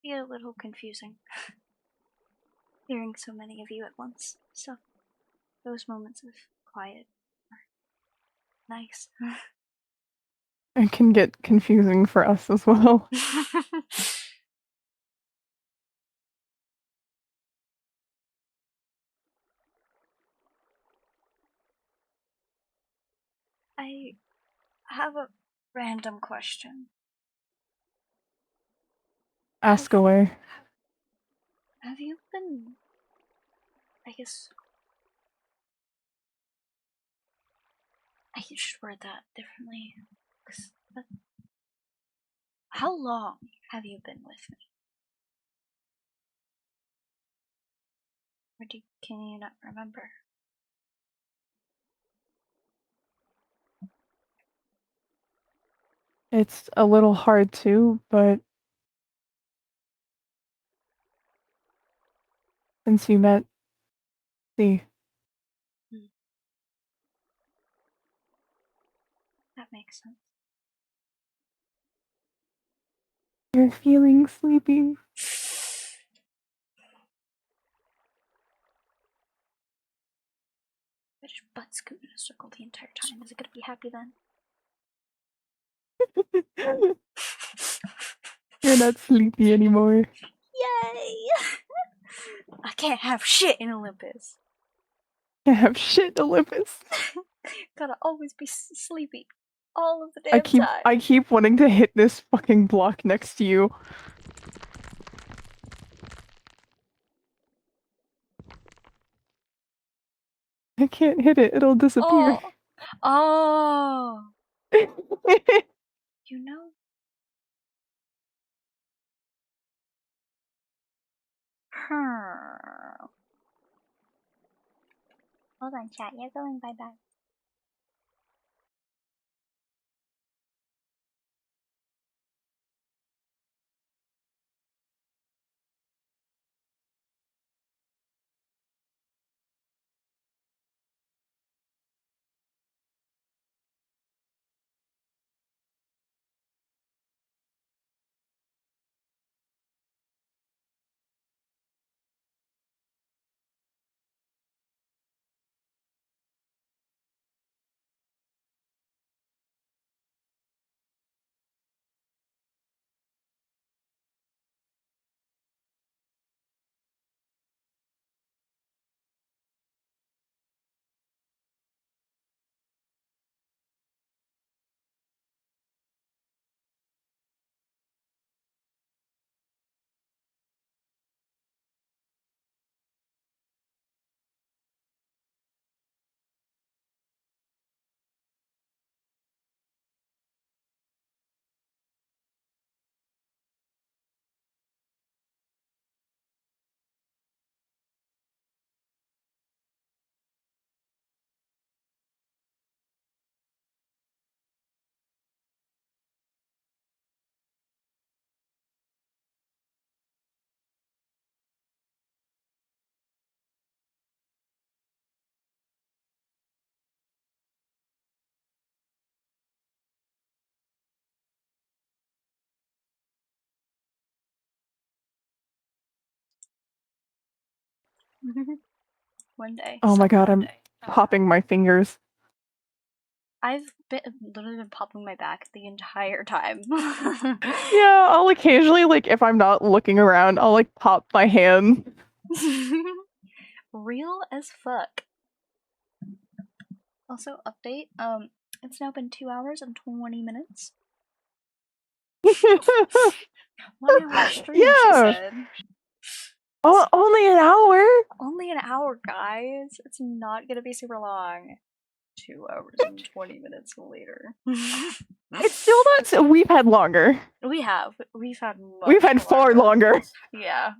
be a little confusing hearing so many of you at once. So those moments of quiet are nice. It can get confusing for us as well. I have a random question. Have Ask away. have you been, I guess I should word that differently. But how long have you been with me? Or can you not remember? It's a little hard to, but since you met the Hmm, that makes sense. you're feeling sleepy. I just butt scoot in a circle the entire time. Is it gonna be happy then? You're not sleepy anymore. Yay! I can't have shit in Olympus. Can't have shit, Olympus. Gotta always be sleepy all of the damn time. I keep wanting to hit this fucking block next to you. I can't hit it, it'll disappear. Oh, oh, you know. Hmm. Hold on, chat. You're going bye bye. One day. Oh my god, I'm popping my fingers. I've literally been popping my back the entire time. Yeah, I'll occasionally, like, if I'm not looking around, I'll, like, pop my hand. Real as fuck. Also, update, it's now been 2 hours and 20 minutes. 1 hour stream, she Yeah! said. Oh, only an hour? Only an hour, guys. It's not gonna be super long. 2 hours and 20 minutes later. It's still not so. We've had longer. We've had much We've had far longer. Yeah.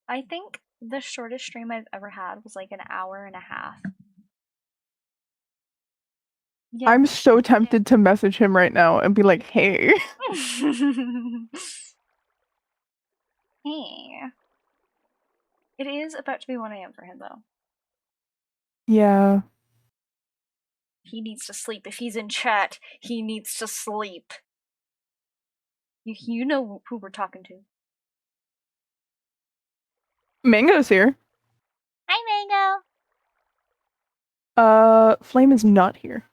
I think the shortest stream I've ever had was like an hour and a half. Yeah. I'm so tempted to message him right now and be like, hey. Hey. It is about to be 1 a.m. for him, though. Yeah. He needs to sleep. If he's in chat, he needs to sleep. You know who we're talking to. Mango's here. Hi, Mango. Flame is not here.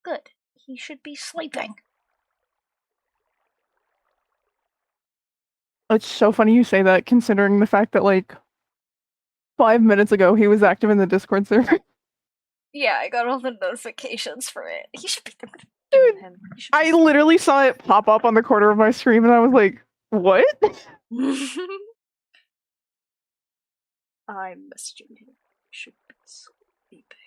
Good. He should be sleeping. It's so funny you say that, considering the fact that, like, 5 minutes ago he was active in the Discord server. Yeah, I got all the notifications for it. He should be. Dude, I literally saw it pop up on the corner of my screen and I was like, what? I'm messaging him. Should be sleeping.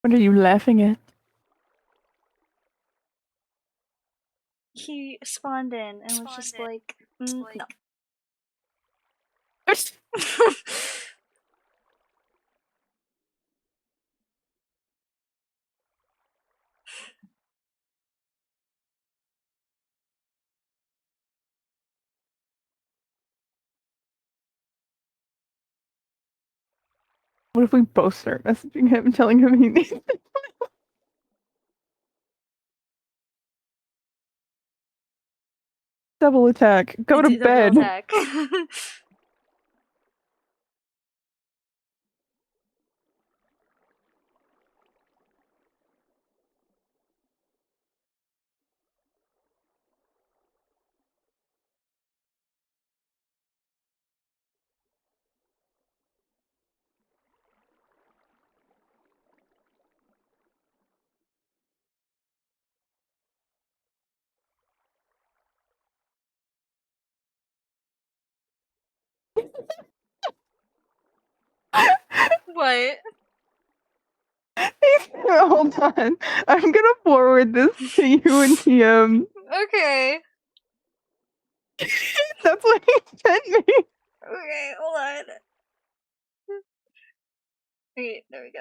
What are you laughing at? He spawned in and was just like, no. What if we both start messaging him and telling him he needs double attack? Go to bed. Attack. What? Hold on. I'm gonna forward this to you and TM. Okay. That's what he sent me. Okay, hold on. Okay, there we go.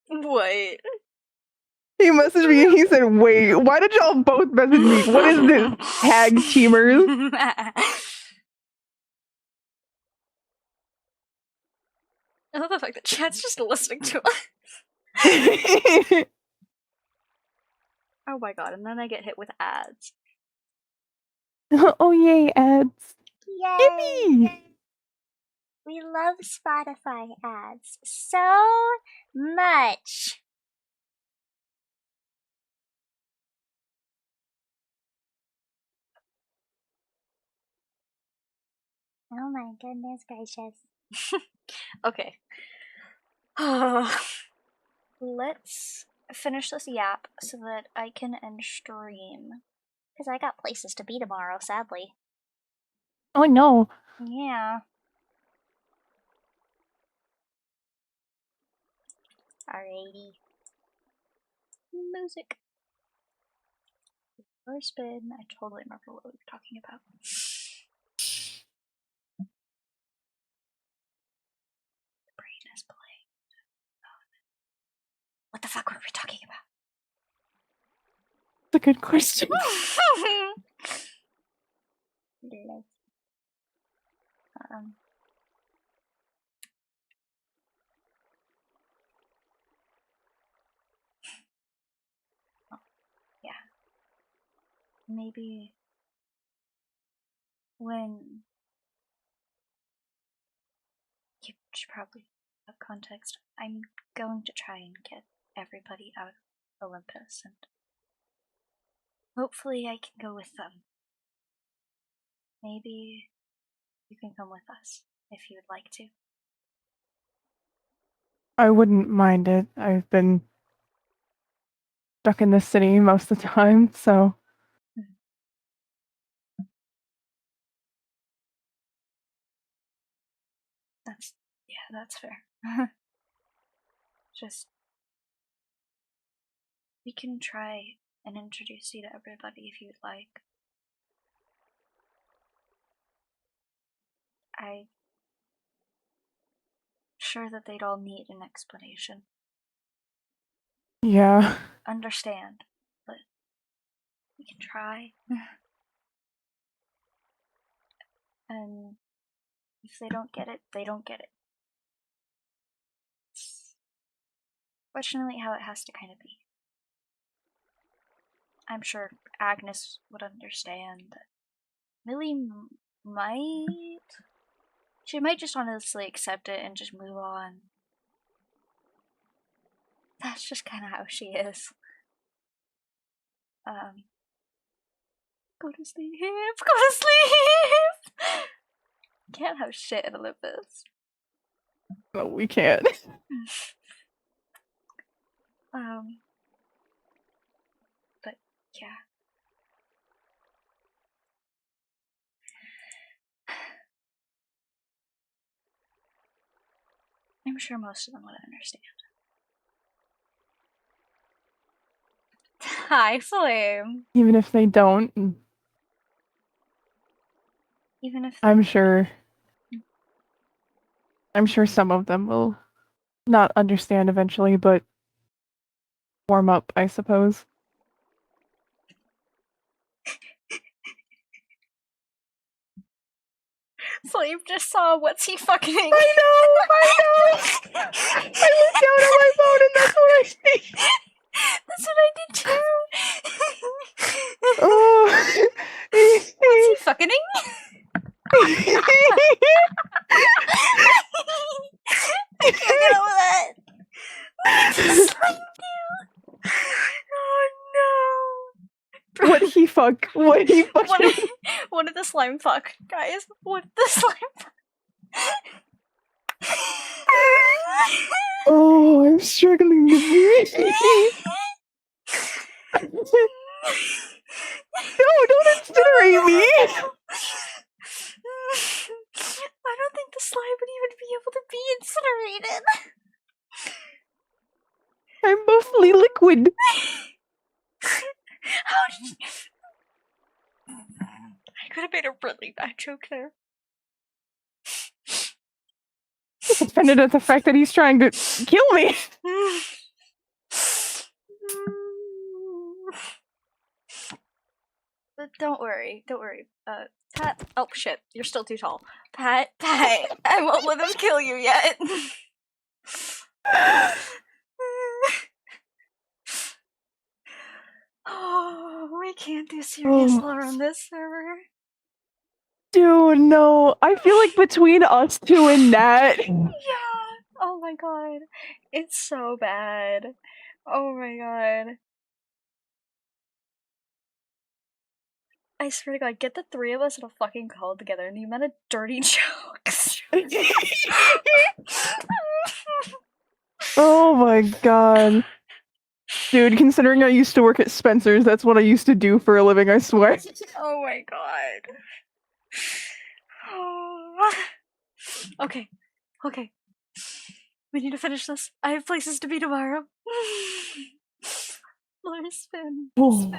What? He messaged me and he said, wait, why did y'all both message me? What is this? Tag teamers? I love the fact that chat's just listening to us. Oh my god, and then I get hit with ads. Oh yay, ads. Yay! Yippee! love Spotify ads so much. Oh my goodness gracious. Okay. Let's finish this yap so that I can end stream. Because I got places to be tomorrow, sadly. Oh no. Yeah. Alrighty. Music. First spin. I totally remember what we were talking about. The brain is playing. What the fuck were we talking about? That's a good question. Yeah. Maybe when you should probably have context. I'm going to try and get everybody out of Olympus, and hopefully I can go with them. Maybe you can come with us if you would like to. I wouldn't mind it. I've been stuck in this city most of the time, so. That's fair. Just, we can try and introduce you to everybody if you'd like. I'm sure that they'd all need an explanation. Yeah. Understand, but we can try. And if they don't get it, they don't get it. It's fortunately how it has to kind of be. I'm sure Agnes would understand. Millie might. She might just honestly accept it and just move on. That's just kind of how she is. Go to sleep. Go to sleep. Can't have shit in Olympus. No, we can't. But yeah. I'm sure most of them would understand. Hi, Flame. Even if they don't, Even if I'm sure some of them will not understand eventually, but warm up, I suppose. Flame just saw what's he fucking. I know. I looked down at my phone and that's what I see. That's what I did too. Oh. What's he fucking? I can't get over that. What did the slime do? Oh no. What he fuck? What he fucking? What did the slime fuck, guys? What did the slime fuck? Oh, I'm struggling to breathe. No, don't incinerate me! I don't think the slime would even be able to be incinerated. I'm mostly liquid. How did you... I could have made a really bad joke there. Offended at the fact that he's trying to kill me. But don't worry. Pat. Oh shit, you're still too tall. Pat, I won't let him kill you yet. Oh, we can't do serious lore on this server. Dude, no. I feel like between us two and Nat. Yeah. Oh my god. It's so bad. Oh my god. I swear to god, get the three of us in a fucking call together and the amount of dirty jokes. Oh my god. Dude, considering I used to work at Spencer's, that's what I used to do for a living, I swear. Oh my god. Okay. Okay. We need to finish this. I have places to be tomorrow. Lord spin. Oh.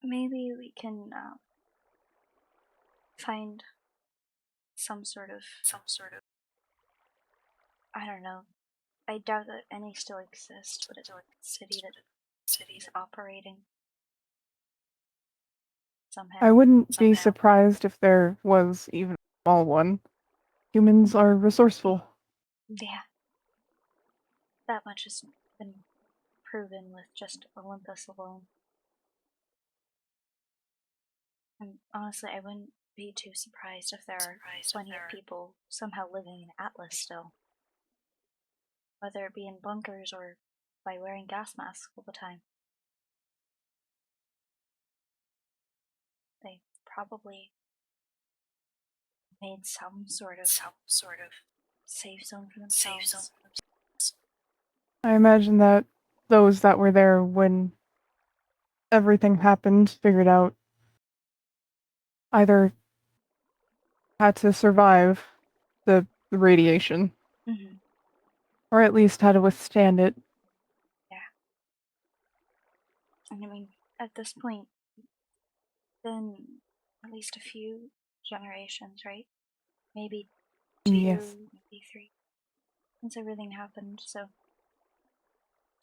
Maybe we can find some sort of I don't know. I doubt that any still exist, but it's like a city that is operating somehow. I wouldn't be surprised if there was even a small one. Humans are resourceful. Yeah. That much has been proven with just Olympus alone. And honestly, I wouldn't be too surprised if there are plenty of people somehow living in Atlas still. Whether it be in bunkers or by wearing gas masks all the time. They probably made some sort of safe zone for themselves. I imagine that those that were there when everything happened figured out either had to survive the radiation, Mm-hmm. or at least how to withstand it. Yeah. And I mean, at this point, been at least a few generations, right? Maybe two, Yes. maybe three, since everything happened, so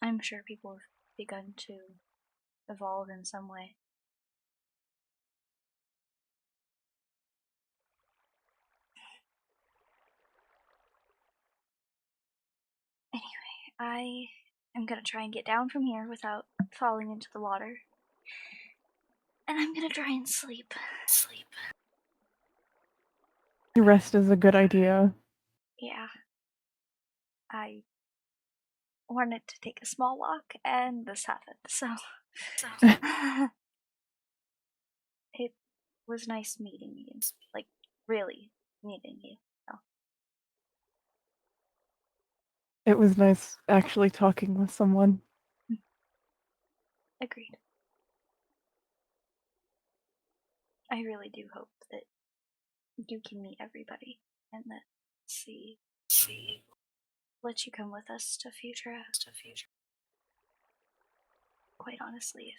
I'm sure people have begun to evolve in some way. Anyway, I am gonna try and get down from here without falling into the water. And I'm gonna try and sleep. Rest is a good idea. Yeah. I wanted to take a small walk, and this happened, so. It was nice meeting you. Like, really meeting you. So. It was nice actually talking with someone. Agreed. I really do hope that you can meet everybody and that C let you come with us to Futura. Quite honestly,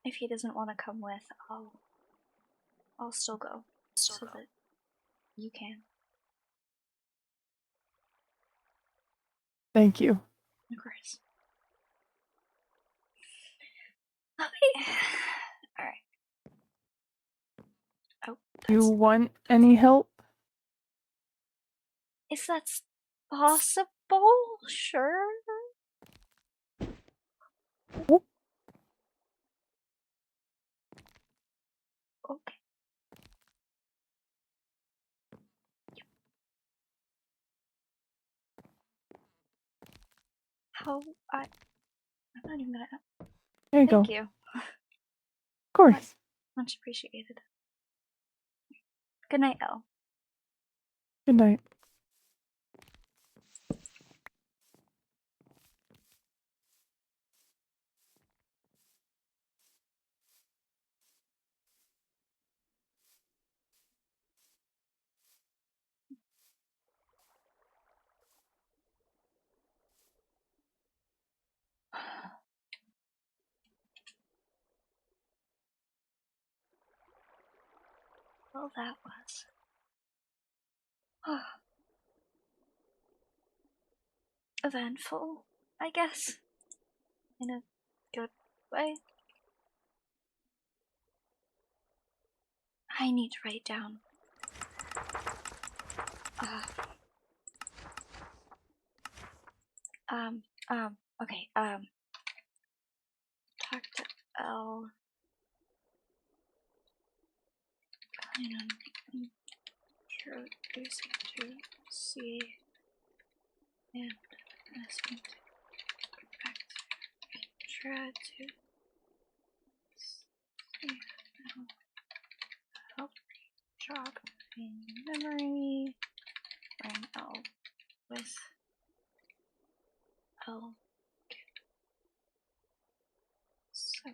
if he doesn't want to come with, I'll still go so that you can. Thank you. Of course. Okay. All right. Oh, You want any help? if that's possible, sure. Whoop. Okay. How I'm not even gonna. There you go. Thank Of you. course. Much appreciated. Good night, Elle. Good night. Well, that was eventful, I guess, in a good way. I need to write down uh, Okay, talk to L. Plan on introducing to C and asking to back to intro to C and help jog in memory. Bring L with L. I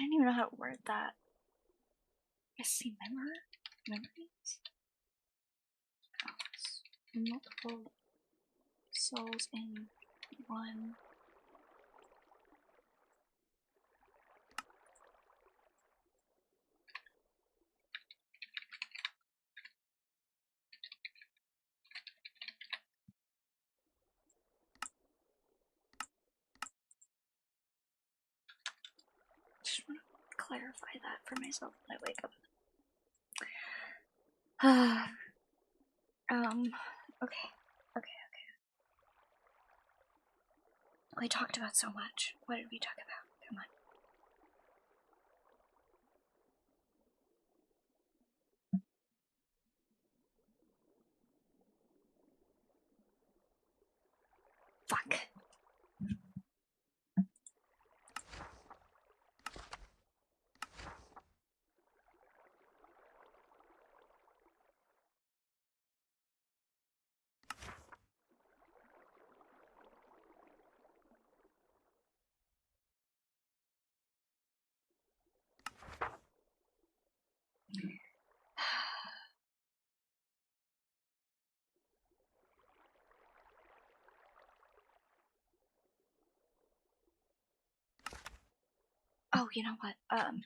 don't even know how to word that. I see memories? Multiple souls in one. Just want to clarify that for myself when I wake up. Okay. We talked about so much. What did we talk about? Come on. Fuck. Oh, you know what? Told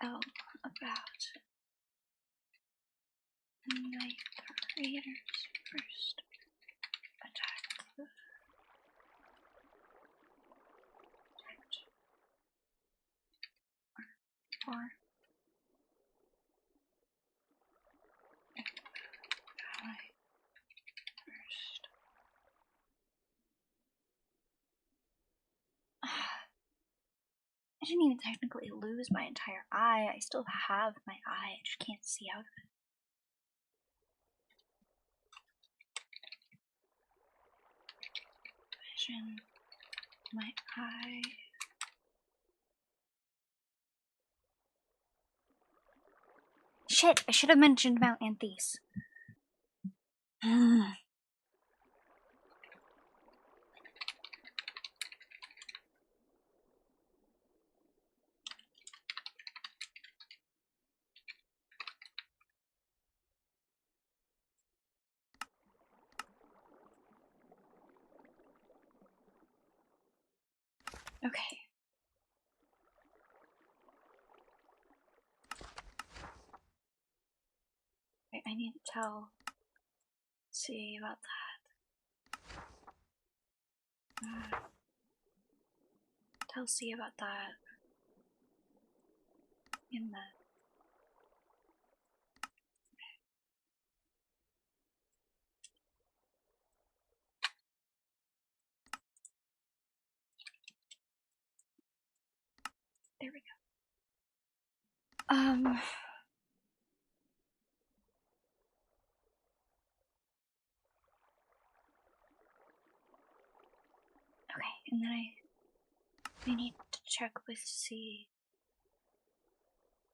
L about night raiders first attack the or die first. I didn't even technically lose my entire eye. I still have my eye. I just can't see out of it. Vision. My eye. Shit! I should have mentioned Mount Anthes. Okay. Wait, I need to tell C about that. Tell C about that. In the there we go. Okay, and then I need to check with C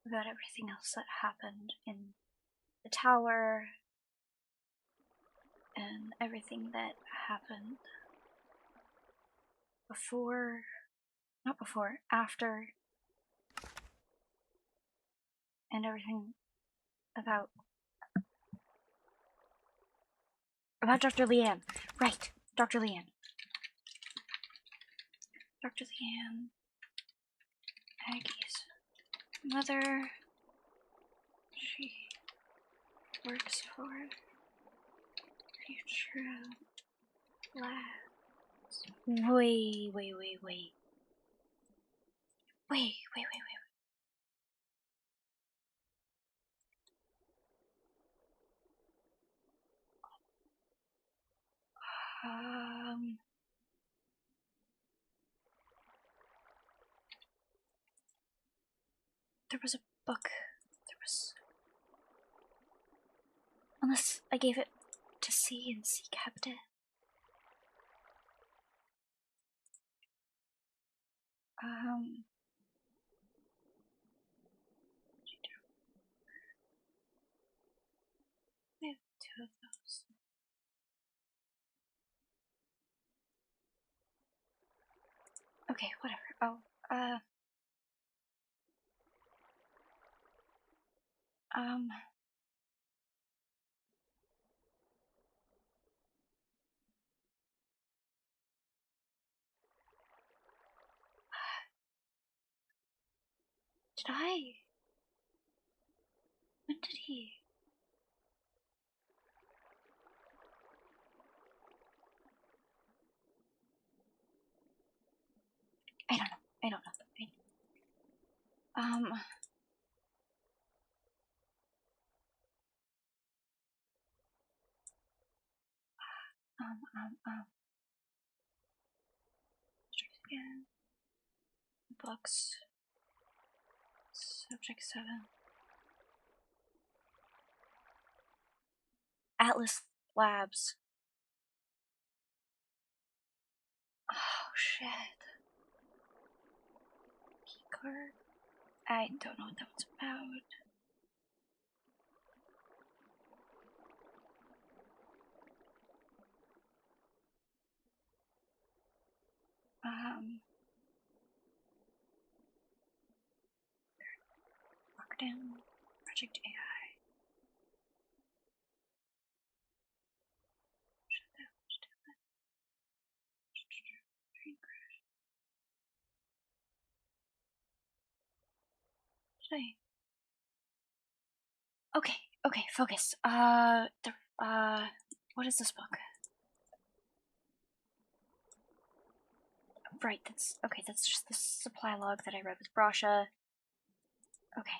about everything else that happened in the tower and everything that happened before, not before, after, and everything about Dr. Leanne. Right, Dr. Leanne. Dr. Leanne, Aggie's mother. She works for Future Lab. Wait. There was a book. Unless I gave it to C and C kept it. I have two of those. Okay, whatever. Oh, did I? When did he? I don't know. Again. Books. Subject 7. Atlas Labs. Oh, shit. Keycard? I don't know what that was about. Lockdown. Project AI. Okay, focus. What is this book? Right, that's just the supply log that I read with Brasha. Okay.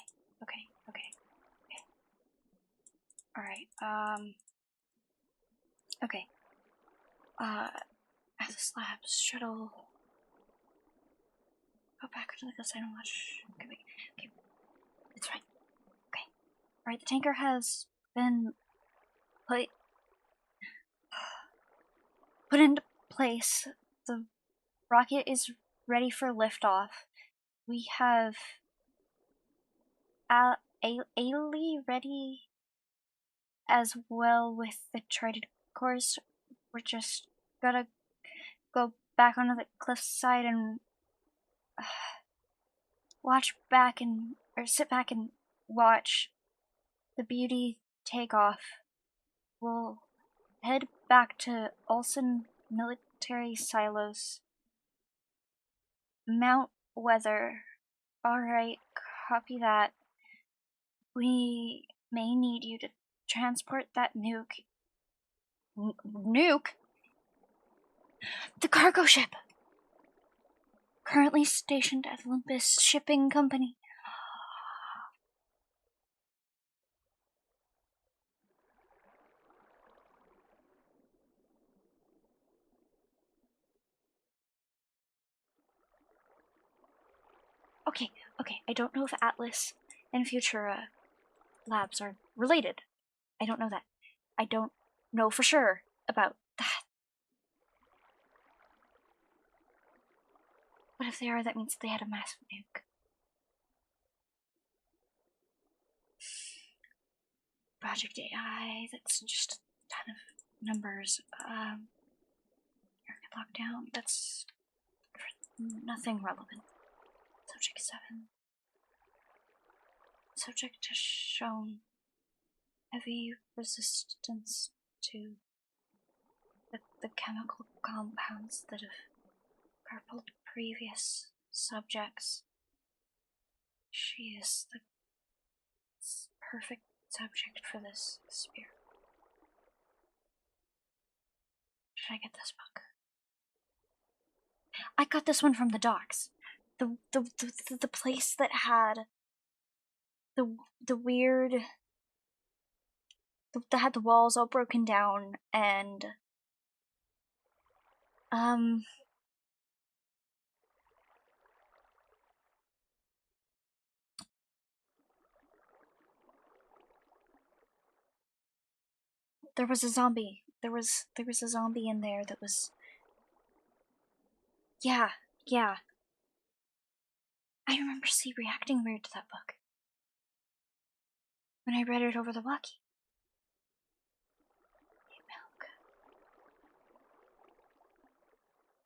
Alright, okay. Atlas Labs, shuttle. Go back to the casino and watch. Okay, it's fine. Okay. Alright, the tanker has been put into place. The rocket is ready for liftoff. We have Ailey ready as well with the charted course. We're just gotta go back onto the cliffside and sit back and watch the beauty take off. We'll head back to Olsen military silos. Mount Weather. Alright, copy that. We may need you to transport that nuke. Nuke? The cargo ship! Currently stationed at Olympus Shipping Company. Okay, I don't know if Atlas and Futura labs are related. I don't know that. I don't know for sure about that. But if they are, that means they had a massive nuke. Project AI, that's just a ton of numbers. Lockdown, that's nothing relevant. Subject 7. Subject has shown heavy resistance to the chemical compounds that have crippled previous subjects. She is the perfect subject for this experiment. Should I get this book? I got this one from the docks. The place that had the weird that had the walls all broken down and there was a zombie. There was a zombie in there that was yeah. I remember C reacting weird to that book when I read it over the walkie. Milk.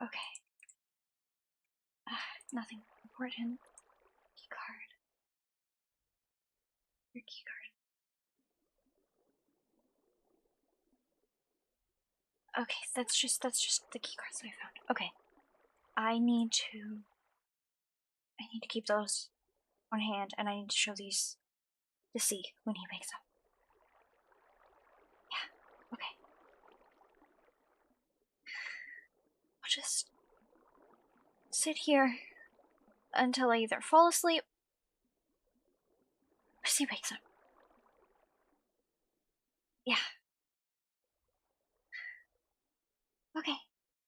Okay. Nothing important. Key card. Your key card. Okay, that's just the key cards that I found. Okay. I need to keep those on hand, and I need to show these to C when he wakes up. Yeah, okay. I'll just sit here until I either fall asleep or C wakes up. Yeah. Okay.